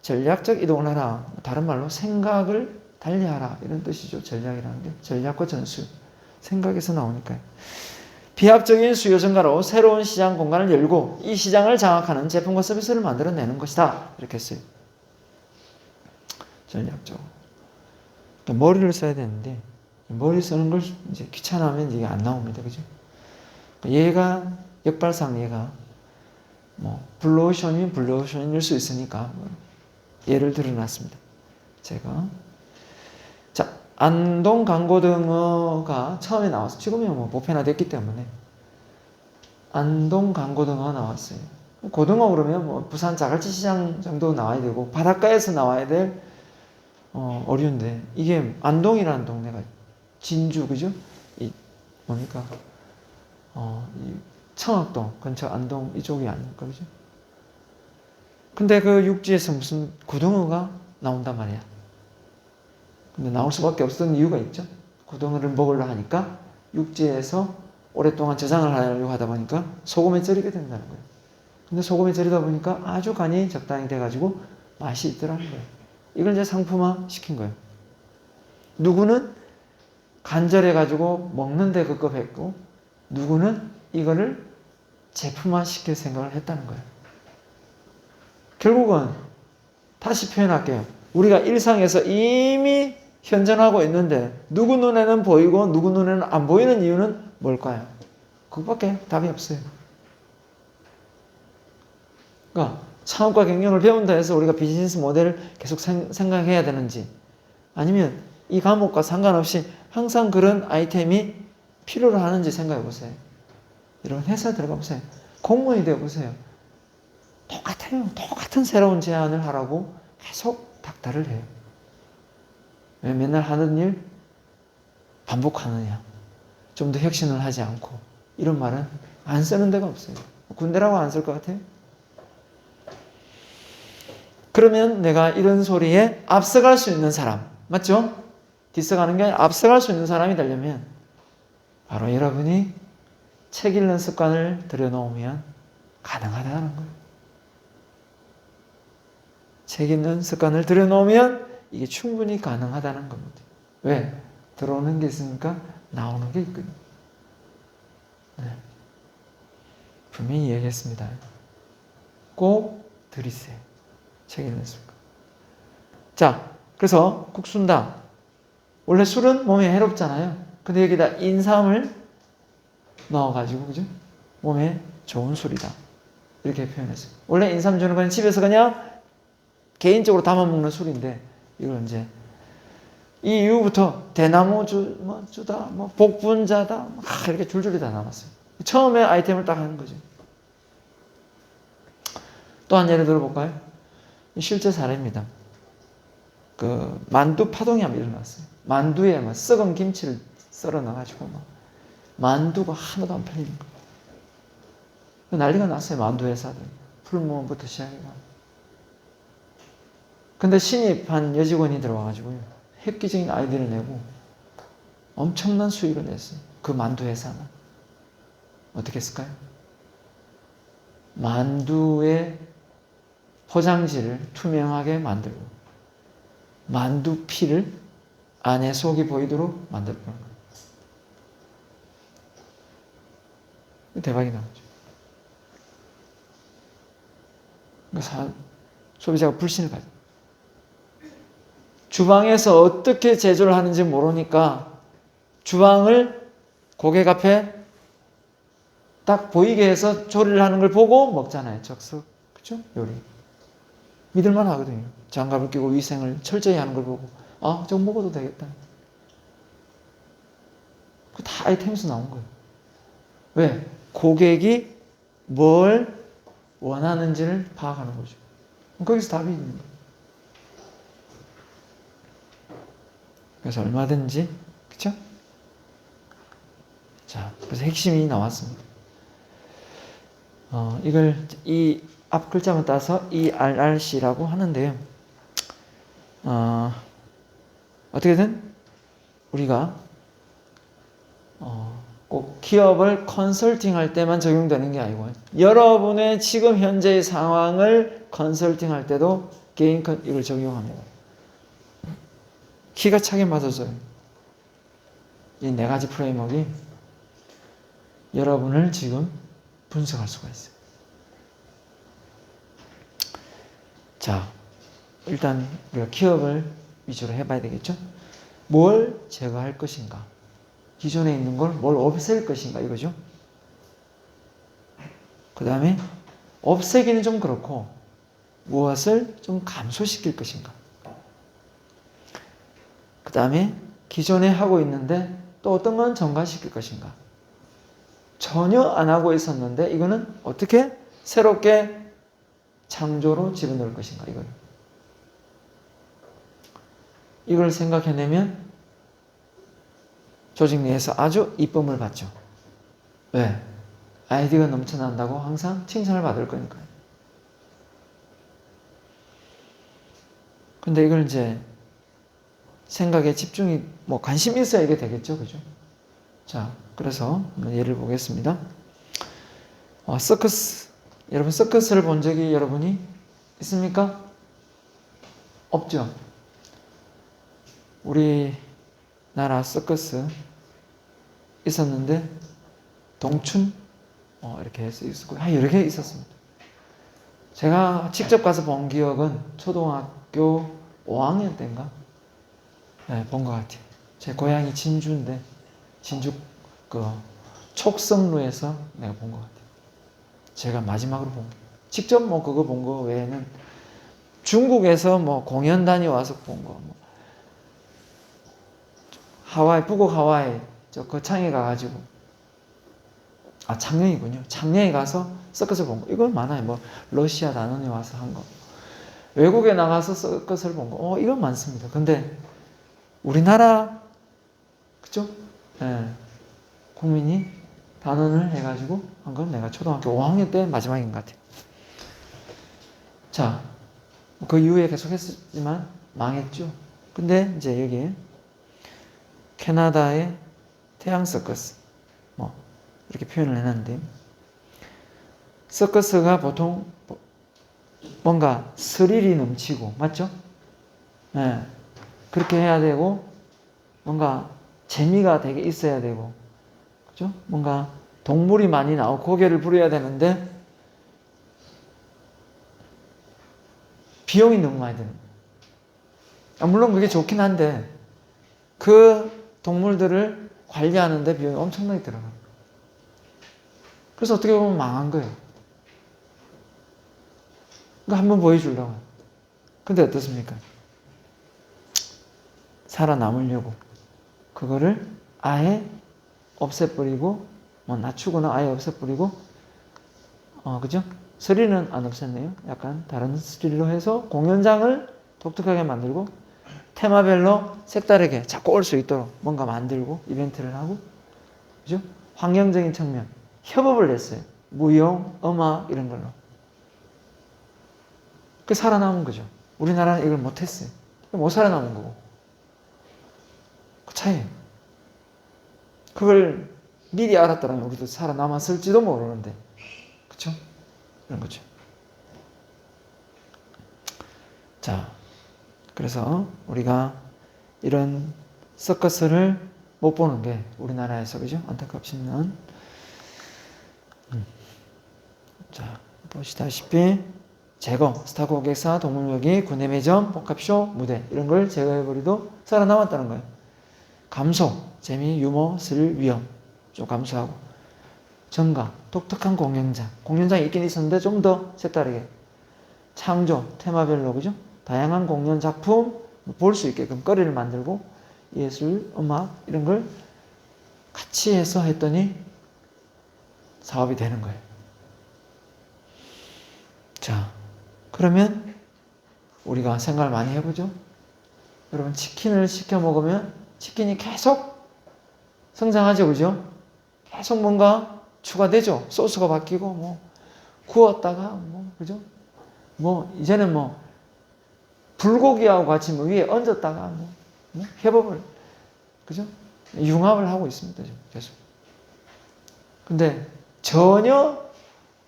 전략적 이동을 하라. 다른 말로 생각을 달리하라. 이런 뜻이죠. 전략이라는 게. 전략과 전술. 생각에서 나오니까요. 비합적인 수요 증가로 새로운 시장 공간을 열고 이 시장을 장악하는 제품과 서비스를 만들어내는 것이다. 이렇게 했어요. 전략적으로. 그러니까 머리를 써야 되는데 머리 쓰는 걸 이제 귀찮아하면 이게 안 나옵니다. 그죠? 얘가 역발상 얘가 블루오션이면 블루오션일 수 있으니까 예를 들어놨습니다. 제가 자, 안동 강고등어가 처음에 나왔어. 지금은 뭐 보편화됐기 때문에 안동 강고등어가 나왔어요. 고등어 그러면 뭐 부산 자갈치 시장 정도 나와야 되고 바닷가에서 나와야 될 어류인데 이게 안동이라는 동네가 진주 그죠? 이 뭡니까? 이 청학동 근처 안동 이쪽이 아닐까 그죠? 근데 그 육지에서 무슨 고등어가 나온단 말이야. 근데 나올 수밖에 없었던 이유가 있죠. 고등어를 먹으려 하니까 육지에서 오랫동안 저장을 하려고 하다 보니까 소금에 절이게 된다는 거예요. 근데 소금에 절이다 보니까 아주 간이 적당히 돼가지고 맛이 있더라는 거예요. 이걸 이제 상품화 시킨 거예요. 누구는 간절해가지고 먹는데 급급했고 누구는 이거를 제품화 시킬 생각을 했다는 거예요. 결국은 다시 표현할게요. 우리가 일상에서 이미 현존하고 있는데 누구 눈에는 보이고 누구 눈에는 안 보이는 이유는 뭘까요? 그것밖에 답이 없어요. 그러니까 창업과 경영을 배운다 해서 우리가 비즈니스 모델을 계속 생각해야 되는지 아니면 이 과목과 상관없이 항상 그런 아이템이 필요로 하는지 생각해 보세요. 여러분 회사 들어가 보세요. 공무원이 되어 보세요. 똑같아요. 똑같은 새로운 제안을 하라고 계속 닥달을 해요. 왜 맨날 하는 일 반복하느냐. 좀 더 혁신을 하지 않고 이런 말은 안 쓰는 데가 없어요. 군대라고 안 쓸 것 같아요. 그러면 내가 이런 소리에 앞서갈 수 있는 사람 맞죠? 뒤서가는 게 아니라 앞서갈 수 있는 사람이 되려면 바로 여러분이 책 읽는 습관을 들여놓으면 가능하다는 거예요. 책 읽는 습관을 들여놓으면 이게 충분히 가능하다는 겁니다. 왜? 들어오는 게 있으니까 나오는 게 있거든요. 네. 분명히 얘기했습니다. 꼭 들이세요. 책 읽는 습관. 자, 그래서 국순당. 원래 술은 몸에 해롭잖아요. 근데 여기다 인삼을 넣어가지고, 그죠? 몸에 좋은 술이다. 이렇게 표현했어요. 원래 인삼 주는 건 집에서 그냥 개인적으로 담아먹는 술인데, 이걸 이제, 이 이후부터 대나무 주다, 복분자다, 이렇게 줄줄이 다 남았어요. 처음에 아이템을 딱 하는 거죠. 또 한 예를 들어볼까요? 실제 사례입니다. 그 만두 파동이 한번 일어났어요. 만두에 막 썩은 김치를 썰어 넣어가지고 만두가 하나도 안 팔리는 거예요. 난리가 났어요. 만두 회사들. 풀무원부터 시작해가. 근데 신입한 여직원이 들어와가지고요. 획기적인 아이디어를 내고 엄청난 수익을 냈어요. 그 만두 회사는. 어떻게 했을까요? 만두의 포장지를 투명하게 만들고 만두 피를 안에 속이 보이도록 만들고 대박이 나오죠. 그러니까 소비자가 불신을 가져. 주방에서 어떻게 제조를 하는지 모르니까 주방을 고객 앞에 딱 보이게 해서 조리를 하는 걸 보고 먹잖아요. 적석. 그렇죠? 요리. 믿을만 하거든요. 장갑을 끼고 위생을 철저히 하는 걸 보고 아, 저거 먹어도 되겠다. 그 다 아이템에서 나온 거예요. 왜? 고객이 뭘 원하는지를 파악하는 거죠. 거기서 답이 있는 거예요. 그래서 얼마든지 그렇죠? 자, 그래서 핵심이 나왔습니다. 이걸 이 앞 글자만 따서 ERRC라고 하는데요. 어떻게든 우리가 꼭 기업을 컨설팅할 때만 적용되는 게 아니고 여러분의 지금 현재의 상황을 컨설팅할 때도 개인 이걸 적용합니다. 기가 차게 맞아서요. 이 네 가지 프레임워크가 여러분을 지금 분석할 수가 있어요. 자, 일단 우리가 기업을 위주로 해봐야 되겠죠? 뭘 제거할 것인가? 기존에 있는 걸 뭘 없앨 것인가? 이거죠? 그 다음에 없애기는 좀 그렇고 무엇을 좀 감소시킬 것인가? 그 다음에 기존에 하고 있는데 또 어떤 건 전가시킬 것인가? 전혀 안 하고 있었는데 이거는 어떻게 새롭게 창조로 집어넣을 것인가? 이걸 생각해내면 조직 내에서 아주 이쁨을 받죠. 왜? 아이디어가 넘쳐난다고 항상 칭찬을 받을 거니까요. 근데 이걸 이제 생각에 집중이 관심이 있어야 이게 되겠죠. 그죠? 자, 그래서 한번 예를 보겠습니다. 서커스. 여러분 서커스를 본 적이 여러분이 있습니까? 없죠. 우리나라 서커스 있었는데 동춘 이렇게 해서 있었고 여러 개 있었습니다. 제가 직접 가서 본 기억은 초등학교 5학년 때인가? 네, 본 것 같아요. 제 고향이 진주인데 진주 그 촉성루에서 내가 본 것 같아요. 제가 마지막으로 본 거. 직접 그거 본 거 외에는 중국에서 공연 다녀와서 본 거. 하와이, 북극 하와이 저 거창에 가가지고 창녕이군요. 창녕에 가서 서커스를 본 거. 이건 많아요. 러시아 단원에 와서 한 거. 외국에 나가서 서커스를 본 거. 이건 많습니다. 근데 우리나라 그죠? 네. 국민이 단원을 해가지고 한 건 내가 초등학교 5학년 때 마지막인 것 같아요. 자, 그 이후에 계속 했지만 망했죠. 근데 이제 여기에 캐나다의 태양 서커스 이렇게 표현을 해놨는데 서커스가 보통 뭔가 스릴이 넘치고 맞죠? 네. 그렇게 해야 되고 뭔가 재미가 되게 있어야 되고 그죠? 뭔가 동물이 많이 나오고 고개를 부려야 되는데 비용이 너무 많이 드는 거예요. 물론 그게 좋긴 한데 그 동물들을 관리하는데 비용이 엄청나게 들어가요. 그래서 어떻게 보면 망한 거예요. 그러니까 한번 보여주려고. 근데 어떻습니까? 살아남으려고 그거를 아예 없애버리고 낮추거나 아예 없애버리고 그죠? 스릴은 안 없앴네요. 약간 다른 스릴로 해서 공연장을 독특하게 만들고 테마별로 색다르게 자꾸 올 수 있도록 뭔가 만들고 이벤트를 하고 그죠? 환경적인 측면 협업을 냈어요. 무용, 음악 이런 걸로. 그 살아남은 거죠. 우리나라는 이걸 못했어요. 못 살아남은 거고. 그 차이예요. 그걸 미리 알았더라면 우리도 살아남았을지도 모르는데. 그쵸? 이런 거죠. 자, 그래서 우리가 이런 서커스를 못 보는 게 우리나라에서 그죠? 안타깝지만 자, 보시다시피 제거, 스타 고객사, 동물묘기, 구내 매점, 복합쇼, 무대 이런 걸 제거해버리도 살아남았다는 거예요. 감소, 재미, 유머, 스릴, 위험 좀 감소하고 정가, 독특한 공연장이 있긴 있었는데 좀 더 색다르게 창조, 테마별로 그죠? 다양한 공연 작품 볼 수 있게끔 거리를 만들고 예술, 음악 이런 걸 같이 해서 했더니 사업이 되는 거예요. 자, 그러면 우리가 생각을 많이 해보죠. 여러분 치킨을 시켜 먹으면 치킨이 계속 성장하죠, 그죠? 계속 뭔가 추가되죠. 소스가 바뀌고 구웠다가 그죠? 이제는 불고기하고 같이 위에 얹었다가 협업을 그죠? 융합을 하고 있습니다, 지금 계속. 근데 전혀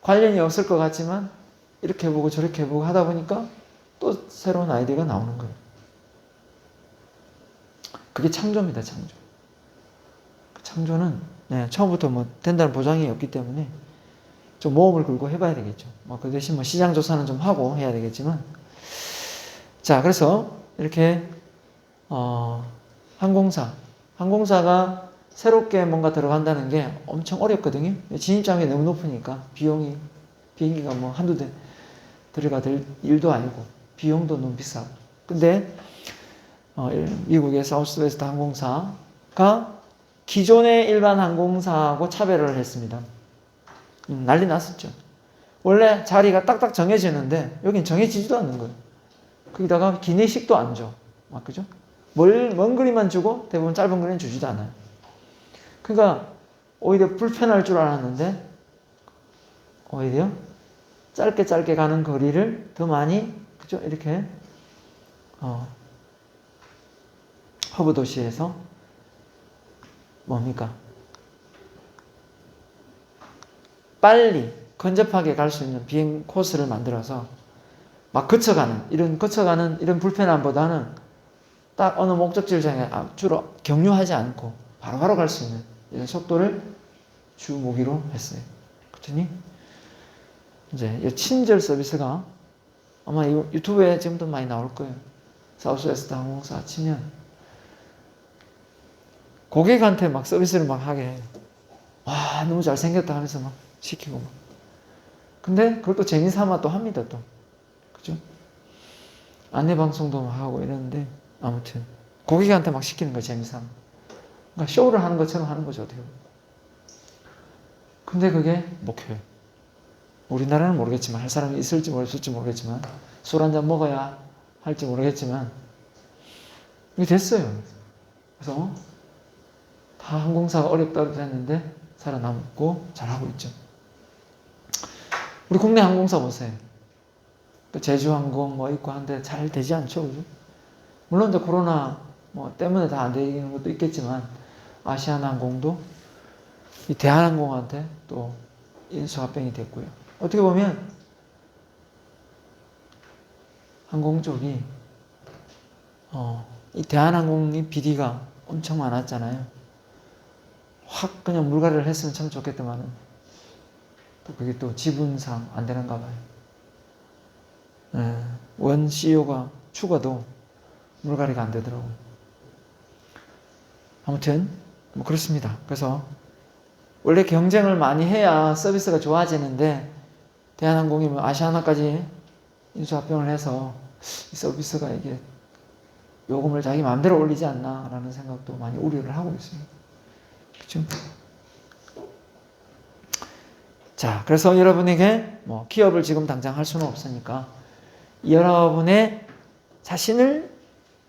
관련이 없을 것 같지만 이렇게 해보고 저렇게 해보고 하다 보니까 또 새로운 아이디어가 나오는 거예요. 그게 창조입니다, 창조. 그 창조는 처음부터 된다는 보장이 없기 때문에 좀 모험을 걸고 해봐야 되겠죠. 그 대신 시장 조사는 좀 하고 해야 되겠지만. 자, 그래서 이렇게 항공사가 새롭게 뭔가 들어간다는 게 엄청 어렵거든요. 진입장벽이 너무 높으니까 비행기가 한두 대 들어갈 일도 아니고 비용도 너무 비싸고. 근데 미국의 사우스웨스트 항공사가 기존의 일반 항공사하고 차별을 했습니다. 난리 났었죠. 원래 자리가 딱딱 정해지는데 여긴 정해지지도 않는 거예요. 거기다가 기내식도 안 줘. 막 그죠? 먼 거리만 주고 대부분 짧은 거리는 주지도 않아요. 그러니까 오히려 불편할 줄 알았는데 오히려 짧게 가는 거리를 더 많이 그죠? 이렇게 허브 도시에서 뭡니까? 빨리 근접하게 갈 수 있는 비행 코스를 만들어서 막 거쳐가는 이런 불편함보다는 딱 어느 목적지를 향해 주로 경유하지 않고 바로바로 갈 수 있는 이런 속도를 주 무기로 했어요. 그랬더니 이제 이 친절 서비스가 아마 유튜브에 지금도 많이 나올 거예요. 사우스웨스트 항공사 치면 고객한테 막 서비스를 막 하게 해요. 와, 너무 잘생겼다 하면서 막 시키고 막. 근데 그걸 또 재미삼아 또 합니다, 또. 그죠? 안내방송도 막 하고 이러는데, 아무튼. 고객한테 막 시키는 거야, 재미삼아. 그러니까 쇼를 하는 것처럼 하는 거죠, 어떻게 보면. 근데 그게 먹혀요. 우리나라는 모르겠지만, 할 사람이 있을지 모르겠지만, 술 한잔 먹어야 할지 모르겠지만, 이게 됐어요. 그래서, 다 항공사가 어렵다 했는데, 살아남고 잘하고 있죠. 우리 국내 항공사 보세요. 제주항공 뭐 있고 한데 잘 되지 않죠, 그죠? 물론 이제 코로나 뭐 때문에 다 안 되는 것도 있겠지만 아시아나항공도 이 대한항공한테 또 인수합병이 됐고요. 어떻게 보면 항공 쪽이 이 대한항공이 비리가 엄청 많았잖아요. 확 그냥 물갈이를 했으면 참 좋겠더만은 또 그게 또 지분상 안 되는가 봐요. 원 CEO가 추가도 물갈이가 안 되더라고요. 아무튼 뭐 그렇습니다. 그래서 원래 경쟁을 많이 해야 서비스가 좋아지는데 대한항공이 뭐 아시아나까지 인수합병을 해서 이 서비스가 이게 요금을 자기 마음대로 올리지 않나라는 생각도 많이 우려를 하고 있습니다. 그렇죠? 자, 그래서 여러분에게 뭐 기업을 지금 당장 할 수는 없으니까 여러분의 자신을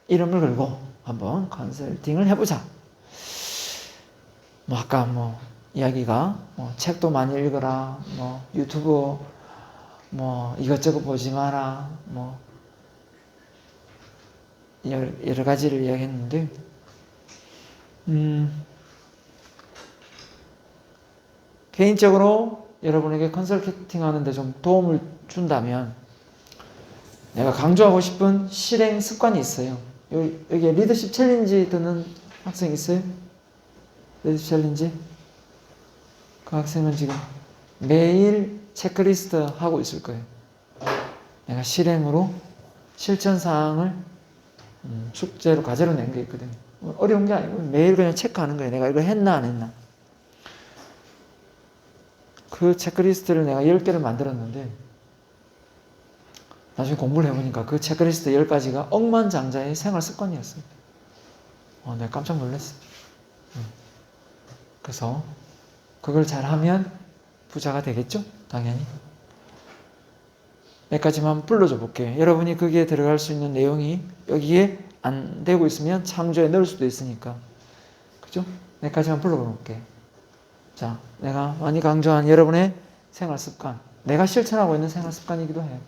이름을 걸고 한번 컨설팅을 해보자. 뭐 아까 뭐 이야기가 뭐 책도 많이 읽어라, 뭐 유튜브 뭐 이것저것 보지 마라, 뭐 여러 가지를 이야기했는데, 개인적으로 여러분에게 컨설팅 하는데 좀 도움을 준다면 내가 강조하고 싶은 실행 습관이 있어요. 여기 리더십 챌린지 듣는 학생 있어요? 리더십 챌린지? 그 학생은 지금 매일 체크리스트 하고 있을 거예요. 내가 실행으로 실천사항을 숙제로 과제로 낸 게 있거든요. 어려운 게 아니고 매일 그냥 체크하는 거예요. 내가 이거 했나 안 했나. 그 체크리스트를 내가 10개를 만들었는데 나중에 공부를 해보니까 그 체크리스트 10가지가 억만장자의 생활 습관이었어요. 내가 깜짝 놀랐어요. 그래서 그걸 잘하면 부자가 되겠죠? 당연히. 몇 가지만 불러줘 볼게요. 여러분이 거기에 들어갈 수 있는 내용이 여기에 안 되고 있으면 참조에 넣을 수도 있으니까. 그죠? 몇 가지만 불러볼게요. 자, 내가 많이 강조한 여러분의 생활 습관. 내가 실천하고 있는 생활 습관이기도 해요.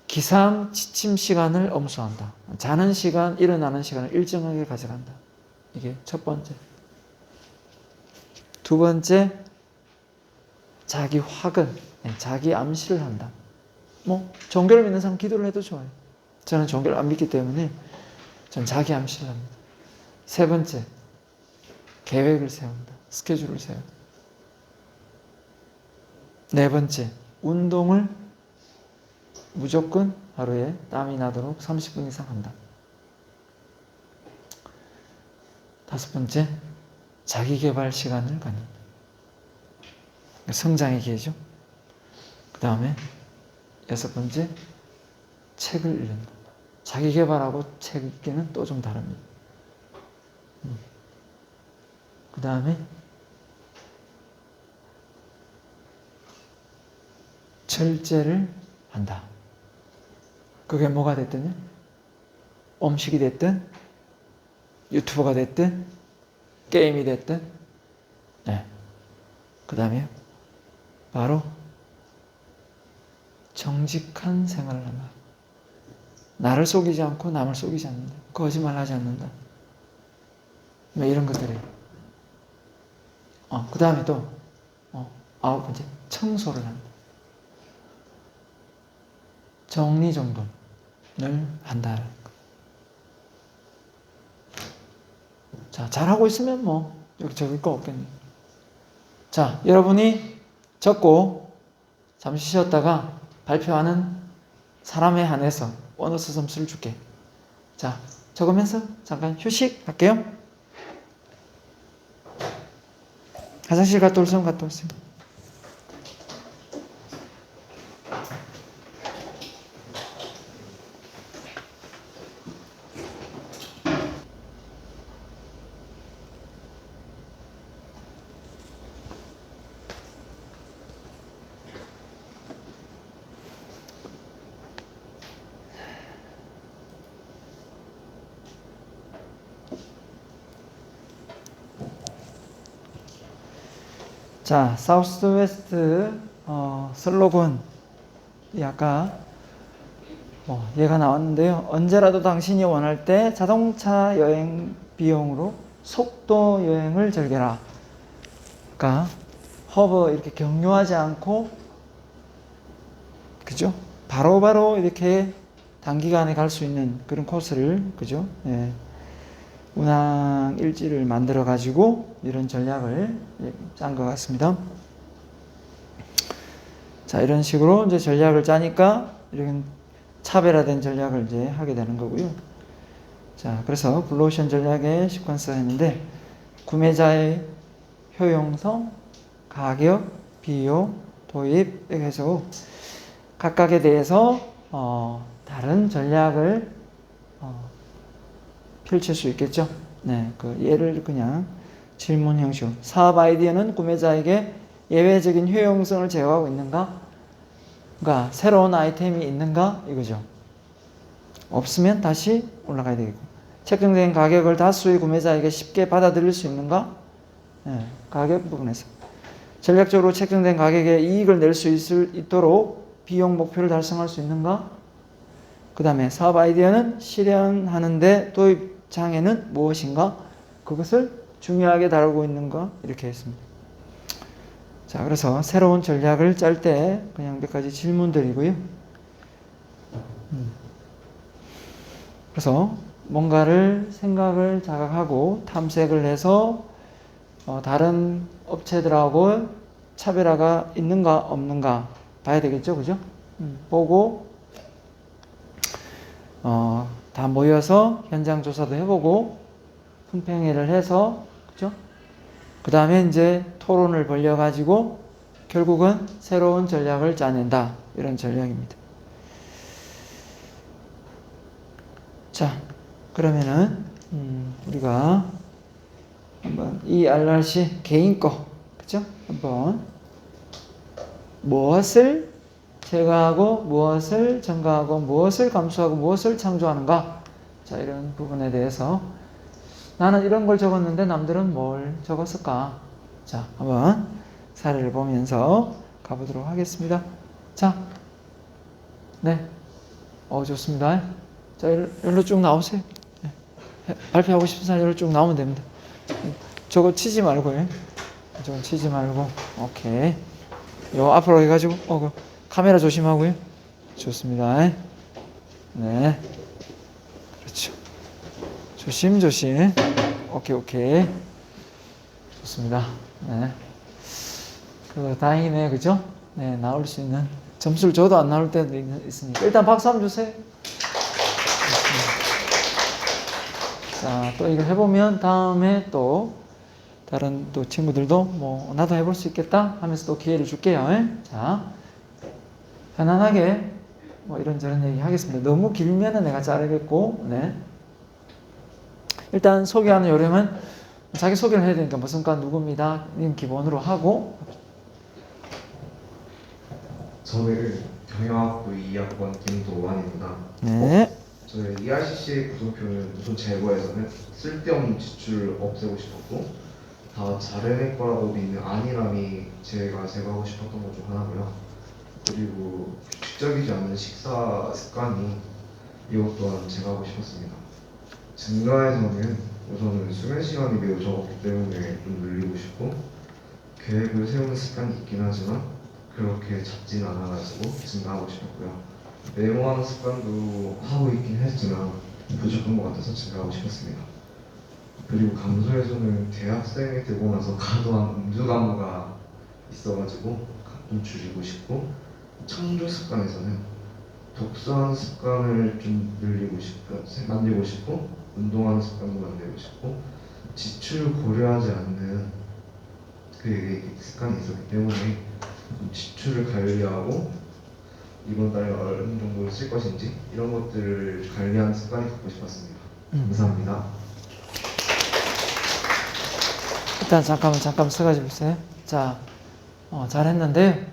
기상 지침 시간을 엄수한다. 자는 시간, 일어나는 시간을 일정하게 가져간다. 이게 첫 번째. 두 번째, 자기 화근, 자기 암시를 한다. 뭐 종교를 믿는 사람 기도를 해도 좋아요. 저는 종교를 안 믿기 때문에 전 자기 암시를 합니다. 세 번째, 계획을 세운다. 스케줄을 세운다. 네 번째, 운동을 무조건 하루에 땀이 나도록 30분 이상 한다. 다섯 번째, 자기개발 시간을 갖는다. 성장의 기회죠. 그 다음에 여섯 번째, 책을 읽는다. 자기 개발하고 책 읽기는 또 좀 다릅니다. 그 다음에 절제를 한다. 그게 뭐가 됐든요. 음식이 됐든 유튜버가 됐든 게임이 됐든 네. 그 다음에 바로 정직한 생활을 한다. 나를 속이지 않고 남을 속이지 않는다. 거짓말하지 않는다. 뭐 이런 것들이에요. 그 다음에 또 9번째 청소를 한다. 정리정돈을 한다. 자, 잘하고 있으면 뭐 여기 적을 거 없겠네요. 자, 여러분이 적고 잠시 쉬었다가 발표하는 사람에 한해서 보너스 점수를 줄게. 자, 적으면서 잠깐 휴식 할게요. 화장실 갔다 올 사람 갔다 오세요. 자, 사우스웨스트 슬로건이 아까 얘가 나왔는데요. 언제라도 당신이 원할 때 자동차 여행 비용으로 속도 여행을 즐겨라. 그러니까 허브 이렇게 경유하지 않고 그죠? 바로바로 이렇게 단기간에 갈 수 있는 그런 코스를 그죠? 예. 운항 일지를 만들어 가지고 이런 전략을 짠 것 같습니다. 자, 이런 식으로 이제 전략을 짜니까 이런 차별화된 전략을 이제 하게 되는 거고요. 자, 그래서 블루오션 전략의 시퀀스 했는데 구매자의 효용성, 가격, 비용, 도입 이렇게 해서 각각에 대해서 다른 전략을 펼칠 수 있겠죠. 네, 그 예를 그냥 질문 형식으로 사업 아이디어는 구매자에게 예외적인 효용성을 제공하고 있는가? 그러니까 새로운 아이템이 있는가? 이거죠. 없으면 다시 올라가야 되겠고 책정된 가격을 다수의 구매자에게 쉽게 받아들일 수 있는가? 네, 가격 부분에서 전략적으로 책정된 가격에 이익을 낼 수 있도록 비용 목표를 달성할 수 있는가? 그 다음에 사업 아이디어는 실현하는데 도입 장애는 무엇인가? 그것을 중요하게 다루고 있는가? 이렇게 했습니다. 자, 그래서 새로운 전략을 짤 때 그냥 몇 가지 질문들이고요. 그래서 뭔가를 생각을 자각하고 탐색을 해서 다른 업체들하고 차별화가 있는가 없는가 봐야 되겠죠, 그죠? 보고 다 모여서 현장 조사도 해보고 품평회를 해서 그죠? 그 다음에 이제 토론을 벌려가지고 결국은 새로운 전략을 짜낸다 이런 전략입니다. 자, 그러면은 우리가 한번 이 RRC 개인 거 그죠? 한번 무엇을 제거하고 무엇을 증가하고 무엇을 감수하고 무엇을 창조하는가? 자, 이런 부분에 대해서 나는 이런 걸 적었는데 남들은 뭘 적었을까? 자, 한번 사례를 보면서 가보도록 하겠습니다. 자, 네, 좋습니다. 자, 여기로 쭉 나오세요. 네. 발표하고 싶은 사람 여기로 쭉 나오면 됩니다. 저거 치지 말고요. 저거 치지 말고, 오케이. 요 앞으로 해가지고, 카메라 조심하고요. 좋습니다. 네. 그렇죠. 조심조심. 오케이. 좋습니다. 네. 다행이네, 그죠? 네, 나올 수 있는. 점수를 줘도 안 나올 때도 있으니까. 일단 박수 한번 주세요. 자, 또 이걸 해보면 다음에 또 다른 또 친구들도 나도 해볼 수 있겠다 하면서 또 기회를 줄게요. 자. 편안하게 뭐 이런저런 얘기 하겠습니다. 너무 길면은 내가 자르겠고, 네. 일단 소개하는 요령은 자기 소개를 해야 되니까 무슨 과 누구입니다. 님 기본으로 하고. 저는 경영학부 2학번 김도환입니다. 네. 저희 ERCC 구성표는 우선 제거해서는 쓸데없는 지출을 없애고 싶었고 다 잘해낼 거라고 믿는 안일함이 제가 제거하고 싶었던 것 중 하나고요. 그리고 규칙적이지 않은 식사 습관이 이것 또한 제거하고 싶었습니다. 증가에서는 우선은 수면 시간이 매우 적었기 때문에 좀 늘리고 싶고 계획을 세우는 습관이 있긴 하지만 그렇게 잡진 않아가지고 증가하고 싶었고요. 메모하는 습관도 하고 있긴 했지만 부족한 것 같아서 증가하고 싶었습니다. 그리고 감소에서는 대학생이 되고 나서 과도한 음주 감호가 있어가지고 좀 줄이고 싶고 창조 습관에서는 독서하는 습관을 좀 만들고 싶고 운동하는 습관도 만들고 싶고 지출을 고려하지 않는 그 습관이 있었기 때문에 좀 지출을 관리하고 이번 달에 어느 정도 쓸 것인지 이런 것들을 관리하는 습관이 갖고 싶었습니다. 감사합니다. 일단 잠깐 써가지고 있어요. 자, 잘했는데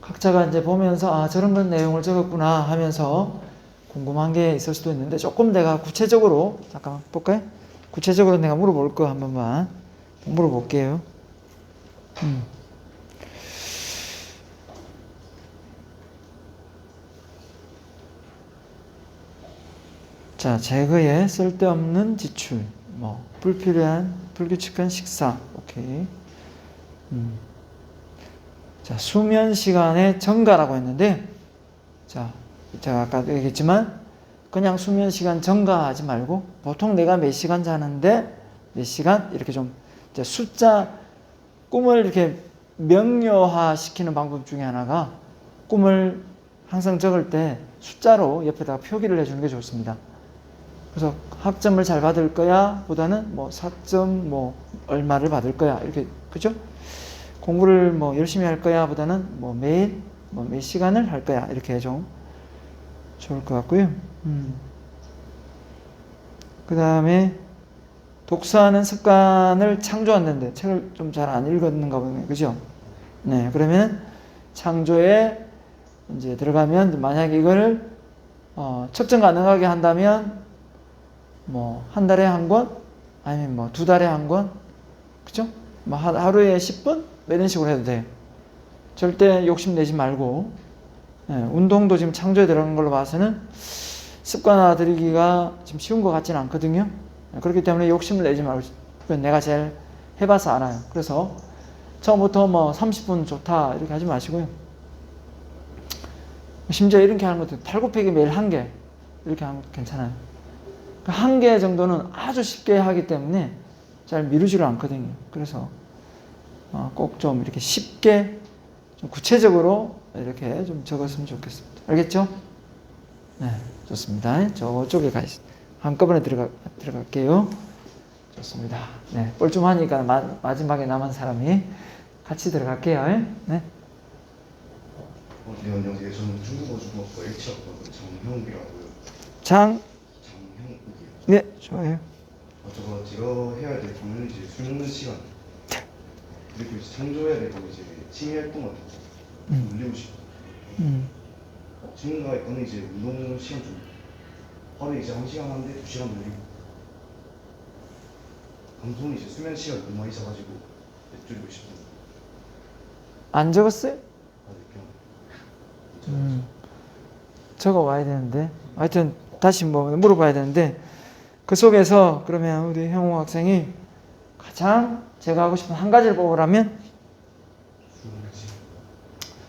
각자가 이제 보면서 아 저런 건 내용을 적었구나 하면서 궁금한 게 있을 수도 있는데 조금 내가 구체적으로 잠깐만 볼까요? 구체적으로 내가 물어볼 거 한 번만 물어볼게요. 자, 제거에 쓸데없는 지출, 뭐 불필요한 불규칙한 식사, 오케이. 자, 수면 시간의 증가라고 했는데, 자, 제가 아까 얘기했지만 그냥 수면 시간 증가하지 말고 보통 내가 몇 시간 자는데 몇 시간 이렇게 좀 이제 숫자 꿈을 이렇게 명료화 시키는 방법 중에 하나가 꿈을 항상 적을 때 숫자로 옆에다가 표기를 해주는 게 좋습니다. 그래서 학점을 잘 받을 거야 보다는 뭐 4점 뭐 얼마를 받을 거야 이렇게 그죠? 공부를 뭐 열심히 할 거야 보다는 뭐 매일 뭐 몇 시간을 할 거야 이렇게 좀 좋을 것 같고요. 그 다음에 독서하는 습관을 창조하는데 책을 좀 잘 안 읽었는가 보네, 그죠? 네, 그러면 창조에 이제 들어가면 만약에 이거를 측정 가능하게 한다면 뭐 한 달에 한 권, 아니면 뭐 두 달에 한 권, 그죠? 뭐 하루에 10분 이런 식으로 해도 돼요. 절대 욕심 내지 말고 운동도 지금 창조에 들어간 걸로 봐서는 습관화 들이기가 지금 쉬운 것 같지는 않거든요. 그렇기 때문에 욕심을 내지 말고 내가 제일 해봐서 알아요. 그래서 처음부터 뭐 30분 좋다 이렇게 하지 마시고요. 심지어 이렇게 하는 것도 8 곱하기 매일 1개 이렇게 하면 괜찮아요. 1개 정도는 아주 쉽게 하기 때문에 잘 미루지를 않거든요. 그래서 꼭 좀 이렇게 쉽게 좀 구체적으로 이렇게 좀 적었으면 좋겠습니다. 알겠죠? 네, 좋습니다. 저쪽에 한꺼번에 들어갈게요. 좋습니다. 네, 뻘쭘하니까 마지막에 남은 사람이 같이 들어갈게요. 네. 네, 안녕하세요. 저는 중국어 중학교 1치학번 장형욱이라고요. 장형욱이요. 네, 좋아요. 제가 해야 될 당연히 이제 술 먹는 시간 그리고 이제 창조해야 되고 이제 취미 활동 같은 거 늘리고 싶고 친구가 있거나 이제 운동 시간 좀 하루에 이제 1시간 하는데 2시간 늘리고 감성이 이제 수면 시간 너무 많이 자가지고 줄이고 싶습니다. 안 적었어요? 아직 그냥 적어 와야 되는데 하여튼 다시 뭐 물어봐야 되는데 그 속에서 그러면 우리 형우 학생이 가장 제가 하고 싶은 한 가지를 뽑으라면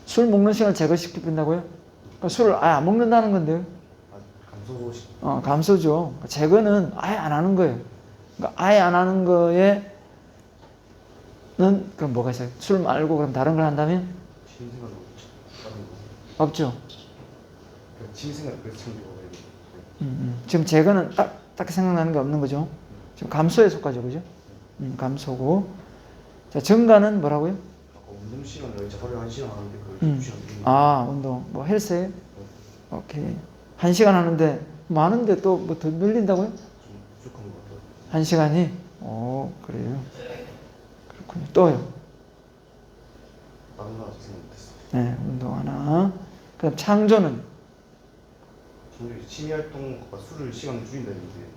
술 먹는 시간을 제거시킨다고요? 그러니까 술을 아예 안 먹는다는 건데요. 감소죠. 제거는 아예 안 하는 거예요. 그러니까 아예 안 하는 거에는 그럼 뭐가 있어요? 술 말고 그럼 다른 걸 한다면? 취미생활 없죠. 취미생활 그래서 창조가 지금 제거는 딱히 생각나는 게 없는 거죠. 지금 감소에 속하죠, 그죠? 감소고. 자, 증가는 뭐라고요? 아까 운동 시간을 이제 하루에 1시간 하는데 그걸 음. 2시간 드리는 운동 뭐 헬스예요? 오케이. 1시간 하는데 많은데 또 뭐 더 늘린다고요? 좀 부족한 것 같아요. 1시간이? 그래요. 그렇군요. 또요? 다른 거 아직 생각 못했어요. 네, 운동 하나. 그럼 창조는? 저는 이제 취미 활동과 술을 시간을 줄인다 했는데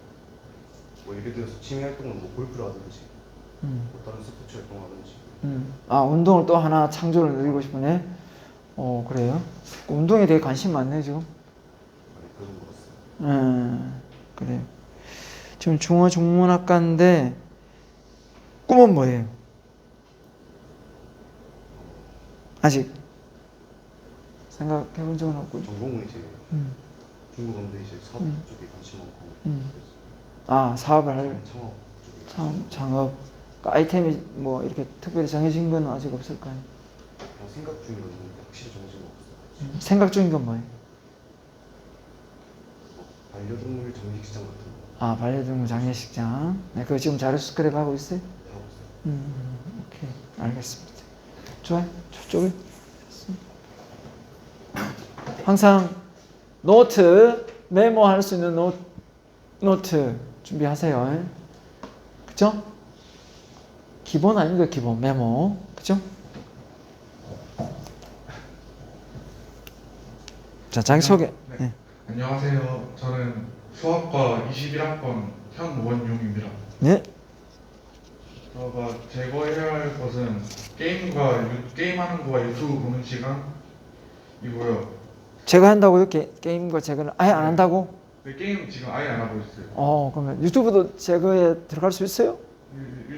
뭐 예를 들어서 취미 활동은 뭐 골프를 하든지 뭐 다른 스포츠 활동을 하든지 운동을 또 하나 창조를 늘리고 싶으네. 그래요. 운동에 되게 관심 많네, 지금. 많이 그런 것 같습니다. 그래요. 지금 중어중문학과인데, 꿈은 뭐예요? 아직 생각해 본 적은 없고요. 전공은 이제 중국어인데 이제 사업 쪽에 관심 많고 사업을 할, 창업 쪽에 창업. 그 아이템이 뭐 이렇게 특별히 정해진 건 아직 없을까요? 그냥 생각 중인 건 있는데 확실히 정해진 거 없어요. 생각 중인 건 뭐예요? 뭐 반려동물 장식시장 같은 거 반려동물 장례식장. 네, 그거 지금 자료 스크랩 하고 있어요? 하고 있어요. 오케이. 알겠습니다. 좋아요. 저쪽에. 항상 노트, 메모할 수 있는 노트 준비하세요. 그죠? 기본 아닙니까? 기본 메모. 그죠? 자, 자기소개. 네. 안녕하세요. 저는 수학과 21학번 현원용입니다. 네. 제가 제거해야 할 것은 게임하는 거와 유튜브 보는 시간이고요. 제가 한다고요? 게임과 제거는 아예 안 한다고? 근데 게임 지금 아예 안 하고 있어요. 그러면 유튜브도 제거에 들어갈 수 있어요?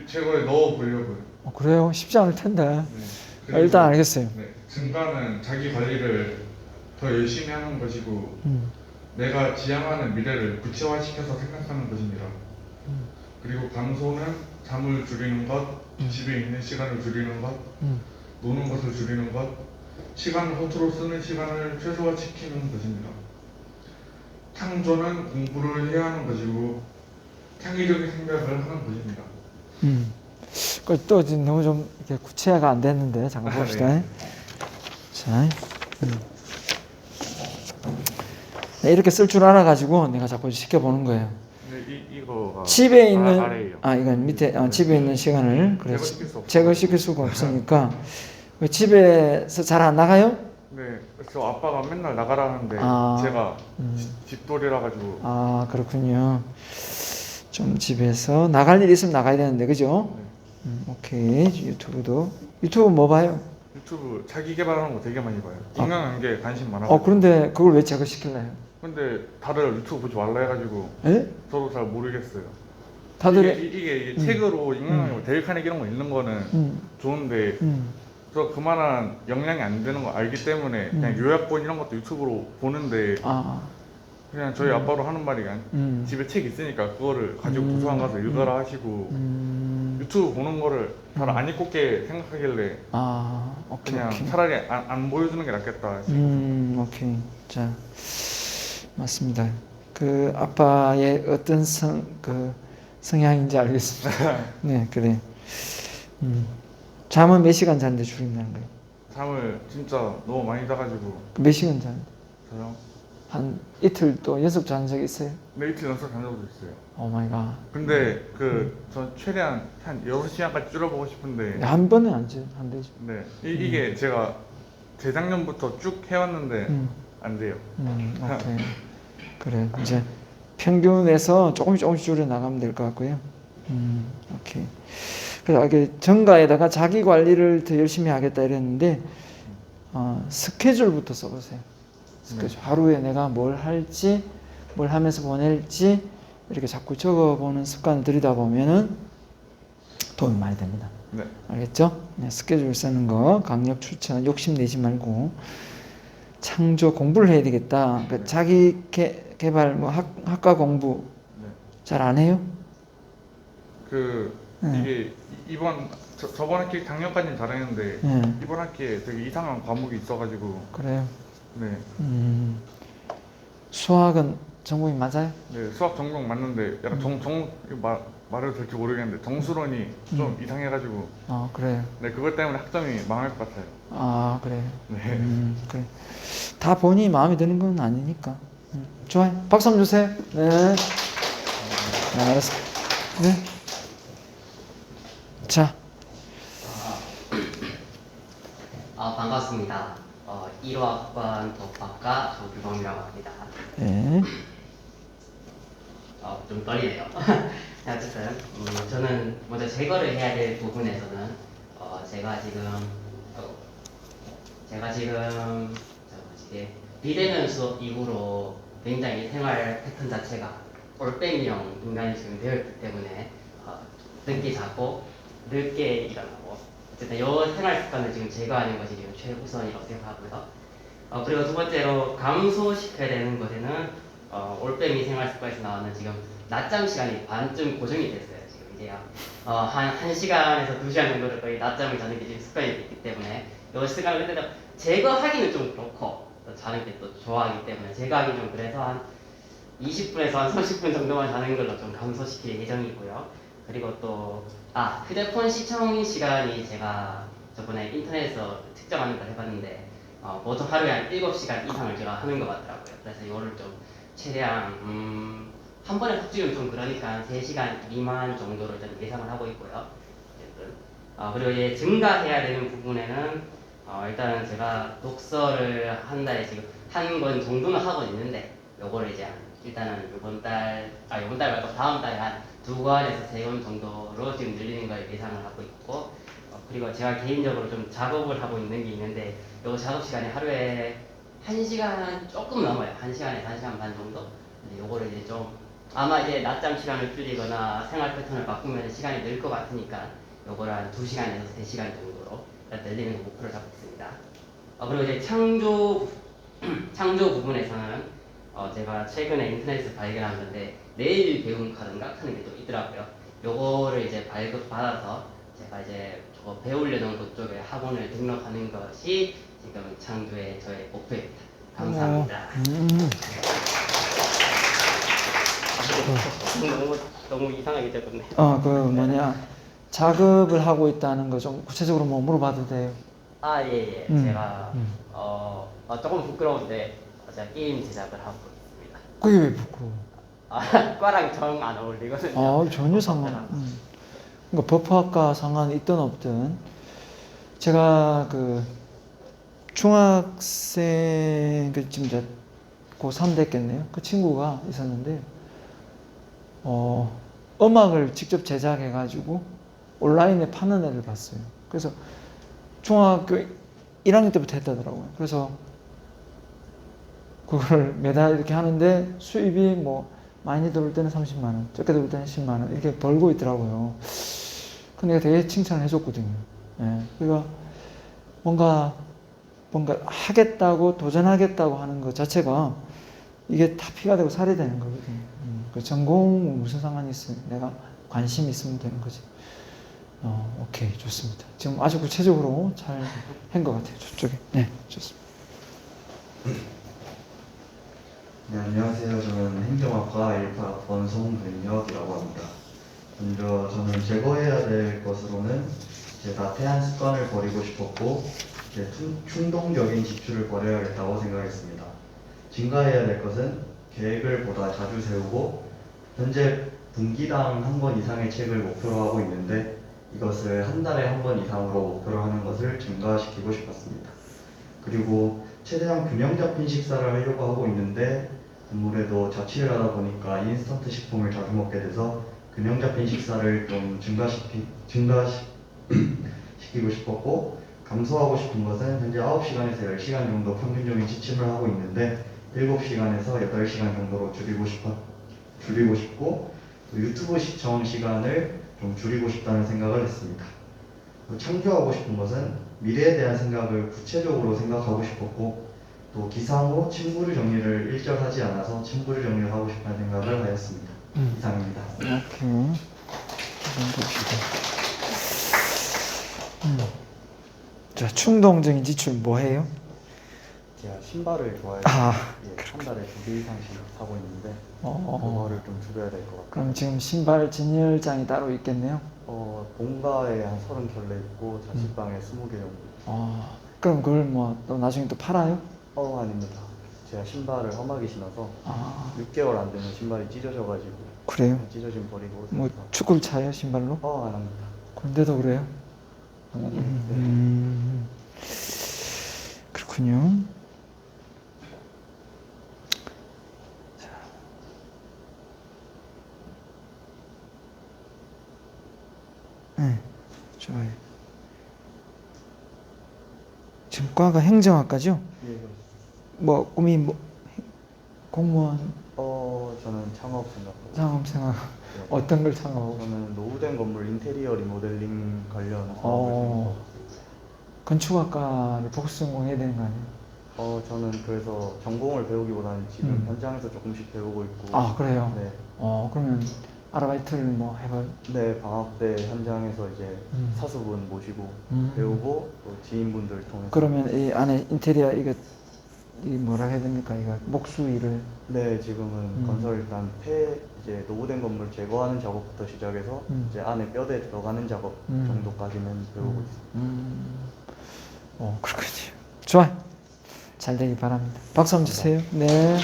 제거에 넣어 보려고요. 그래요? 쉽지 않을 텐데. 네. 그리고, 일단 알겠어요. 네, 증가는 자기 관리를 더 열심히 하는 것이고 내가 지향하는 미래를 구체화시켜서 생각하는 것입니다. 그리고 감소는 잠을 줄이는 것, 집에 있는 시간을 줄이는 것, 노는 것을 줄이는 것, 시간을 허투루 쓰는 시간을 최소화시키는 것입니다. 창조는 공부를 해야 하는 것이고 창의적인 생각을 하는 것입니다. 또 지금 너무 좀 이렇게 구체화가 안 됐는데 잠깐 봅시다. 네. 자, 네, 이렇게 쓸 줄 알아가지고 내가 자꾸 시켜보는 거예요. 근데 이거가 집에 있는 아래예요. 이건 밑에 집에 있는 시간을 제거시킬 수 없어요. 제거시킬 수가 없으니까 집에서 잘 안 나가요? 네, 그래서 아빠가 맨날 나가라 하는데 제가 집돌이라 가지고 그렇군요. 좀 집에서 나갈 일 있으면 나가야 되는데 그죠? 오케이. 유튜브 뭐 봐요? 유튜브 자기 개발하는 거 되게 많이 봐요. 인간관계에 관심 많아서. 그런데 그걸 왜 제거시킬래요? 근데 다들 유튜브 보지 말라 해가지고 에? 저도 잘 모르겠어요. 다들 이게 책으로 인간관계 데일 카네기 이런 거 읽는 거는 좋은데 저 그만한 역량이 안 되는 거 알기 때문에 그냥 요약본 이런 것도 유튜브로 보는데 그냥 저희 아빠로 하는 말이 집에 책 있으니까 그거를 가지고 도서관 가서 읽어라 하시고 유튜브 보는 거를 잘 안 읽고 게 생각하길래 오케이. 그냥 차라리 안 보여주는 게 낫겠다. 오케이. 자, 맞습니다. 그 아빠의 어떤 성향인지 알겠습니다. 네, 그래. 잠은 몇 시간 자는데 줄인다는 거예요? 잠을 진짜 너무 많이 자가지고. 몇 시간 자는데? 저요? 한 이틀 또 연속 자는 적 있어요? 네, 이틀 연속 잔 적도 있어요. 오 마이 갓. 근데 전 최대한 한 6시간까지 줄여보고 싶은데 한 번에 안 되죠. 네, 이게 제가 재작년부터 쭉 해왔는데 안 돼요. 오케이. 그래, 이제 평균에서 조금씩 줄여 나가면 될 것 같고요. 오케이. 그래서 이게 정가에다가 자기 관리를 더 열심히 하겠다 이랬는데 스케줄부터 써보세요. 스케줄. 하루에 내가 뭘 할지, 뭘 하면서 보낼지 이렇게 자꾸 적어보는 습관을 들이다 보면은 도움이 많이 됩니다. 네. 알겠죠? 네, 스케줄 쓰는 거 강력 추천. 욕심내지 말고 창조 공부를 해야 되겠다. 그러니까 자기 개발 뭐 학과 공부 잘 안 해요? 이게 이번 저번 학기 작년까지는 잘했는데 이번 학기에 되게 이상한 과목이 있어가지고. 그래요. 네. 수학은 전공이 맞아요? 네, 수학 전공 맞는데 약간 말해도 될지 모르겠는데 정수론이 좀 이상해가지고 그래요. 네 그것 때문에 학점이 망할 것 같아요. 그래요. 네. 그래. 다 본인이 마음에 드는 건 아니니까. 좋아요. 박수 한번 주세요. 네. 네, 알았어. 네. 자. 반갑습니다. 1호학번 법학과 조규범이라고 합니다. 네. 좀 떨리네요. 어쨌든 저는 먼저 제거를 해야 될 부분에서는 제가 지금 비대면 수업 이후로 굉장히 생활 패턴 자체가 올빼미형 인간이 지금 되어 있기 때문에 늦게 자고 늦게 일어나고 어쨌든 이 생활 습관을 지금 제거하는 것이 지금 최우선이라고 생각하고요. 그리고 두 번째로 감소시켜야 되는 것에는 올빼미 생활 습관에서 나오는 지금 낮잠 시간이 반쯤 고정이 됐어요. 지금 이제 한 1시간에서 2시간 정도를 거의 낮잠을 자는 게 지금 습관이 됐기 때문에 이 습관을 근데 제거하기는 좀 그렇고 또 자는 게 또 좋아하기 때문에 제거하기 좀 그래서 한 20분에서 한 30분 정도만 자는 걸로 좀 감소시킬 예정이고요. 그리고 또 휴대폰 시청 시간이 제가 저번에 인터넷에서 측정하는 걸 해봤는데 보통 하루에 한 7시간 이상을 제가 하는 것 같더라고요. 그래서 이거를 좀 최대한 한 번에 훅 찍으면 좀 그러니까 3시간 미만 정도를 좀 예상을 하고 있고요. 어쨌든 그리고 이제 증가해야 되는 부분에는 일단은 제가 독서를 한 달에 지금 한 권 정도는 하고 있는데 요거를 이제 일단은 이번 달 말고 다음 달에 한 2권에서 3권 정도로 지금 늘리는 걸 예상을 하고 있고 그리고 제가 개인적으로 좀 작업을 하고 있는 게 있는데 요 작업 시간이 하루에 1시간 조금 넘어요. 1시간에서 1시간 반 정도. 근데 요거를 이제 좀 아마 이제 낮잠 시간을 줄이거나 생활 패턴을 바꾸면 시간이 늘 것 같으니까 요거를 한 2시간에서 3시간 정도로 늘리는 거 목표를 잡고 있습니다. 그리고 이제 창조 부분에서는 제가 최근에 인터넷에서 발견한 건데 내일 배움 카드인가 하는 게 또 있더라고요. 요거를 이제 발급받아서 제가 이제 저거 배우려는 그쪽에 학원을 등록하는 것이 지금 창조의 저의 목표입니다. 감사합니다. 너무 이상하게 적었네요. 작업을 하고 있다는 거 좀 구체적으로 뭐 물어봐도 돼요? 예. 제가 조금 부끄러운데 제가 게임 제작을 하고 있습니다. 그게 왜 부끄러워? 과랑 정 안 어울리거든요. 전혀 상관. 그러니까 법학과 상관이 있든 없든 제가 그 중학생 지금 이제 고3 됐겠네요. 그 친구가 있었는데 음악을 직접 제작해가지고 온라인에 파는 애를 봤어요. 그래서 중학교 1학년 때부터 했다더라고요. 그래서 그걸 매달 이렇게 하는데 수입이 뭐 많이 들어올 때는 30만 원, 적게 들어올 때는 10만 원 이렇게 벌고 있더라고요. 근데 내가 되게 칭찬을 해줬거든요. 그러니까 뭔가 하겠다고 도전하겠다고 하는 것 자체가 이게 다 피가 되고 살이 되는 거거든요. 그 전공 무슨 상관이 있어요? 내가 관심 있으면 되는 거지. 오케이, 좋습니다. 지금 아주 구체적으로 잘 한 것 같아요. 저쪽에. 네, 좋습니다. 네, 안녕하세요. 저는 행정학과 18학번 송근혁이라고 합니다. 먼저 저는 제거해야 될 것으로는 제 나태한 습관을 버리고 싶었고 충동적인 지출을 버려야겠다고 생각했습니다. 증가해야 될 것은 계획을 보다 자주 세우고 현재 분기당 한 권 이상의 책을 목표로 하고 있는데 이것을 한 달에 한 번 이상으로 목표로 하는 것을 증가시키고 싶었습니다. 그리고 최대한 균형 잡힌 식사를 하려고 하고 있는데 아무래도 자취를 하다 보니까 인스턴트 식품을 자주 먹게 돼서 균형 잡힌 식사를 좀 증가시키고 싶었고 감소하고 싶은 것은 현재 9시간에서 10시간 정도 평균적인 취침을 하고 있는데 7시간에서 8시간 정도로 줄이고 싶고 유튜브 시청 시간을 좀 줄이고 싶다는 생각을 했습니다. 창조하고 싶은 것은 미래에 대한 생각을 구체적으로 생각하고 싶었고 또 기상으로 침부류 정리를 일절하지 않아서 침부류 정리를 하고 싶다는 생각을 하였습니다. 이상입니다. 오케이. 자, 충동적인 지출 뭐 해요? 제가 신발을 좋아해서 아, 예, 한 달에 2개 이상씩 사고 있는데 어. 그거를 좀 줄여야 될 것 같아요. 그럼 지금 신발 진열장이 따로 있겠네요? 본가에 한 30켤레 있고 자취방에 20개 정도. 그럼 그걸 뭐 또 나중에 또 팔아요? 아닙니다. 제가 신발을 험하게 신어서 아, 6개월 안 되면 신발이 찢어져가지고 그래요? 찢어진 버리고 뭐 그래서 축구를 차요, 신발로? 안 합니다. 그런데도 그래요? 그렇군요. 자. 네, 좋아요. 지금 과가 행정학과죠? 예. 뭐 꿈이 뭐 공무원, 저는 창업 생각하고 창업생활 네. 어떤 걸 창업하고? 저는 노후된 건물 인테리어 리모델링 관련 사업을 어, 건축학과를 복수 전공해야 되는 거 아니에요? 저는 그래서 전공을 배우기보다는 지금 현장에서 조금씩 배우고 있고. 아, 그래요? 네. 그러면 아르바이트를 뭐 해봐요? 네, 방학 때 현장에서 이제 사수분 모시고 배우고 또 지인분들 통해서. 그러면 이 안에 인테리어 이 뭐라 해야 됩니까? 이거 목수 일을. 네, 지금은 건설 일단 이제 노후된 건물 제거하는 작업부터 시작해서 이제 안에 뼈대 들어가는 작업 정도까지는 배우고 있습니다. 그렇군요. 좋아요. 잘 되길 바랍니다. 박수 한번 주세요. 네.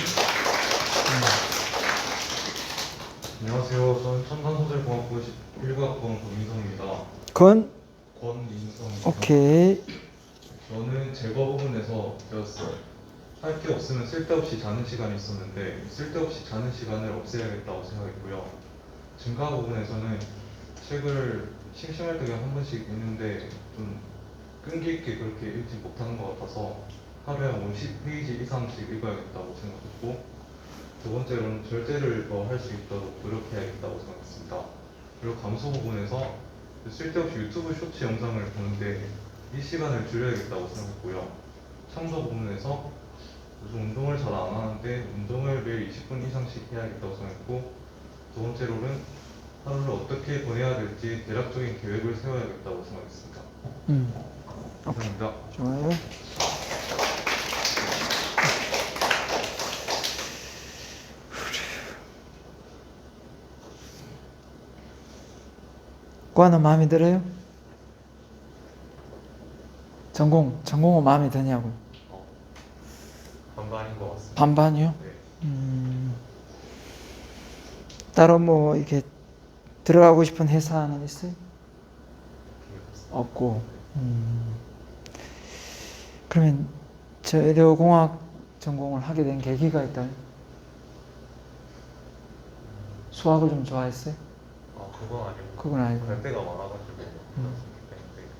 안녕하세요. 저는 첨단소재공학부 1과학번 권민성입니다. 권민성입니다. 오케이. 저는 제거 부분에서 배웠어요. 할 게 없으면 쓸데없이 자는 시간이 있었는데 쓸데없이 자는 시간을 없애야겠다고 생각했고요. 증가 부분에서는 책을 심심할 때 그냥 한 번씩 읽는데 좀 끈기 있게 그렇게 읽지 못하는 것 같아서 하루에 한 50페이지 이상씩 읽어야겠다고 생각했고, 두 번째로는 절제를 더 할 수 있도록 노력해야겠다고 생각했습니다. 그리고 감소 부분에서 쓸데없이 유튜브 쇼츠 영상을 보는데 이 시간을 줄여야겠다고 생각했고요. 창조 부분에서 요즘 운동을 잘 안 하는데 운동을 매일 20분 이상씩 해야겠다고 생각했고, 두 번째로는 하루를 어떻게 보내야 될지 대략적인 계획을 세워야겠다고 생각했습니다. 감사합니다. 좋아요. 과는 마음에 들어요? 전공은 마음에 드냐고? 반반인 것 같습니다. 반반이요? 네. 따로 뭐 이렇게 들어가고 싶은 회사는 있어요? 없고. 그러면 저 의료공학 전공을 하게 된 계기가 있다면? 수학을 좀 좋아했어요? 그건 아니고 그건 아니고. 갈 데가 많아가지고 때문에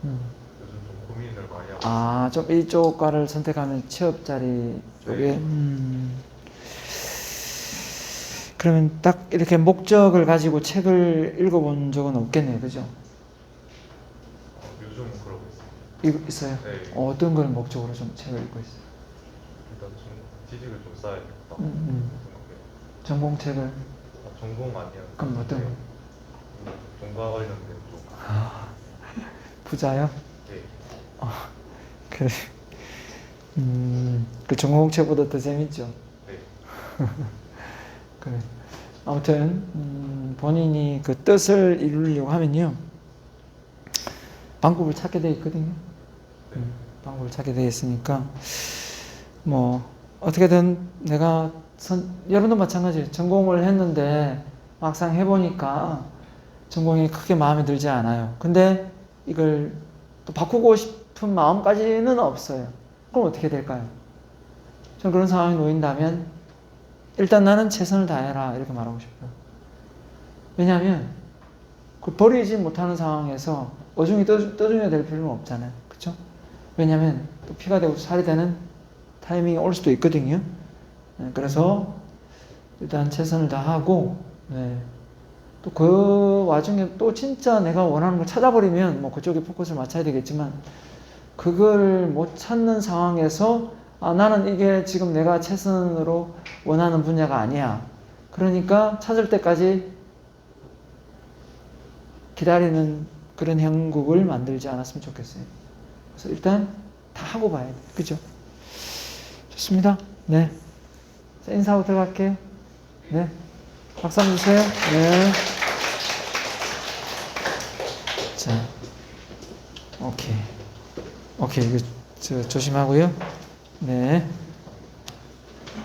요즘 좀 고민을 많이 하고 좀 이쪽 과를 선택하면 취업 자리 쪽에. 네. 그러면 딱 이렇게 목적을 가지고 책을 읽어본 적은 없겠네요, 그죠? 요즘 그러고 있어요. 있어요? 네. 어떤 걸 목적으로 좀 책을 읽고 있어요? 일단 좀 지식을 좀 쌓아야겠다 음. 생각해요. 전공책을? 전공 아니야. 그럼 어떤 거? 공과 관련된 쪽. 부자요? 네. 그래. 그 전공책보다 더 재밌죠? 네. 그래. 아무튼 본인이 그 뜻을 이루려고 하면요, 방법을 찾게 돼 있거든요. 방법을 찾게 돼 있으니까 뭐 어떻게든 내가 여러분도 마찬가지예요. 전공을 했는데 막상 해보니까 전공이 크게 마음에 들지 않아요. 근데 이걸 또 바꾸고 싶은 마음까지는 없어요. 그럼 어떻게 될까요? 저는 그런 상황에 놓인다면 일단 나는 최선을 다해라 이렇게 말하고 싶어요. 왜냐하면 그 버리지 못하는 상황에서 어중이 떠중이 될 필요는 없잖아요. 그렇죠? 왜냐하면 또 피가 되고 살이 되는 타이밍이 올 수도 있거든요. 그래서 일단 최선을 다하고, 또 그 와중에 또 진짜 내가 원하는 걸 찾아버리면 뭐 그쪽에 포커스를 맞춰야 되겠지만, 그걸 못 찾는 상황에서 나는 이게 지금 내가 최선으로 원하는 분야가 아니야. 그러니까 찾을 때까지 기다리는 그런 형국을 만들지 않았으면 좋겠어요. 그래서 일단 다 하고 봐야 돼. 그죠? 좋습니다. 네. 자, 인사하고 들어갈게요. 네. 박수 한번 주세요. 네. 자, 오케이. 오케이. 이거 조심하고요. 네.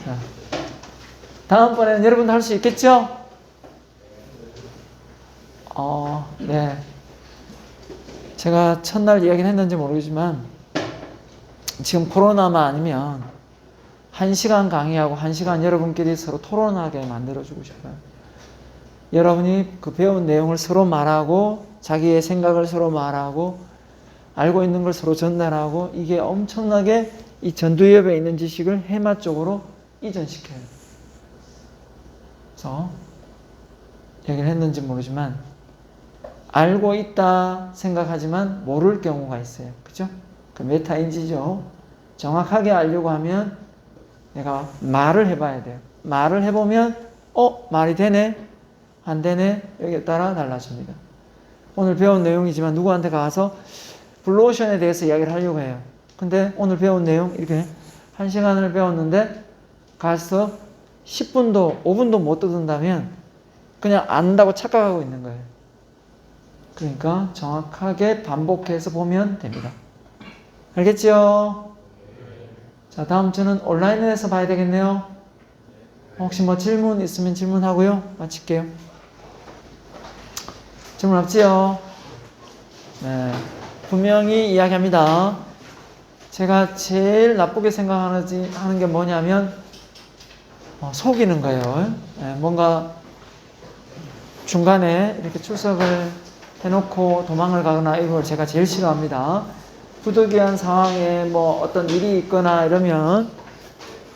자, 다음번에는 여러분도 할 수 있겠죠? 네. 제가 첫날 이야기는 했는지 모르지만 지금 코로나만 아니면 1시간 강의하고 1시간 여러분끼리 서로 토론하게 만들어주고 싶어요. 여러분이 그 배운 내용을 서로 말하고 자기의 생각을 서로 말하고 알고 있는 걸 서로 전달하고 이게 엄청나게 이 전두엽에 있는 지식을 해마 쪽으로 이전시켜요. 그래서 얘기를 했는지 모르지만 알고 있다 생각하지만 모를 경우가 있어요. 그죠? 그 메타인지죠. 정확하게 알려고 하면 내가 말을 해봐야 돼요. 말을 해보면 말이 되네? 안 되네? 여기에 따라 달라집니다. 오늘 배운 내용이지만 누구한테 가서 블루오션에 대해서 이야기를 하려고 해요. 근데 오늘 배운 내용 이렇게 1시간을 배웠는데 가서 10분도 5분도 못 듣는다면 그냥 안다고 착각하고 있는 거예요. 그러니까 정확하게 반복해서 보면 됩니다. 알겠죠? 자, 다음 주는 온라인에서 봐야 되겠네요. 혹시 뭐 질문 있으면 질문하고요. 마칠게요. 질문 없지요? 네. 분명히 이야기합니다. 제가 제일 나쁘게 생각하는 게 뭐냐면 속이는 거예요. 네, 뭔가 중간에 이렇게 출석을 해놓고 도망을 가거나 이걸 제가 제일 싫어합니다. 부득이한 상황에 뭐 어떤 일이 있거나 이러면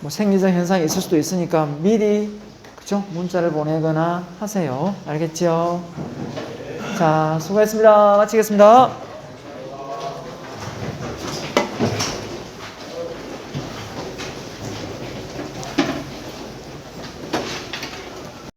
뭐 생리적 현상이 있을 수도 있으니까 미리 그죠? 문자를 보내거나 하세요. 알겠죠? 자, 수고했습니다. 마치겠습니다.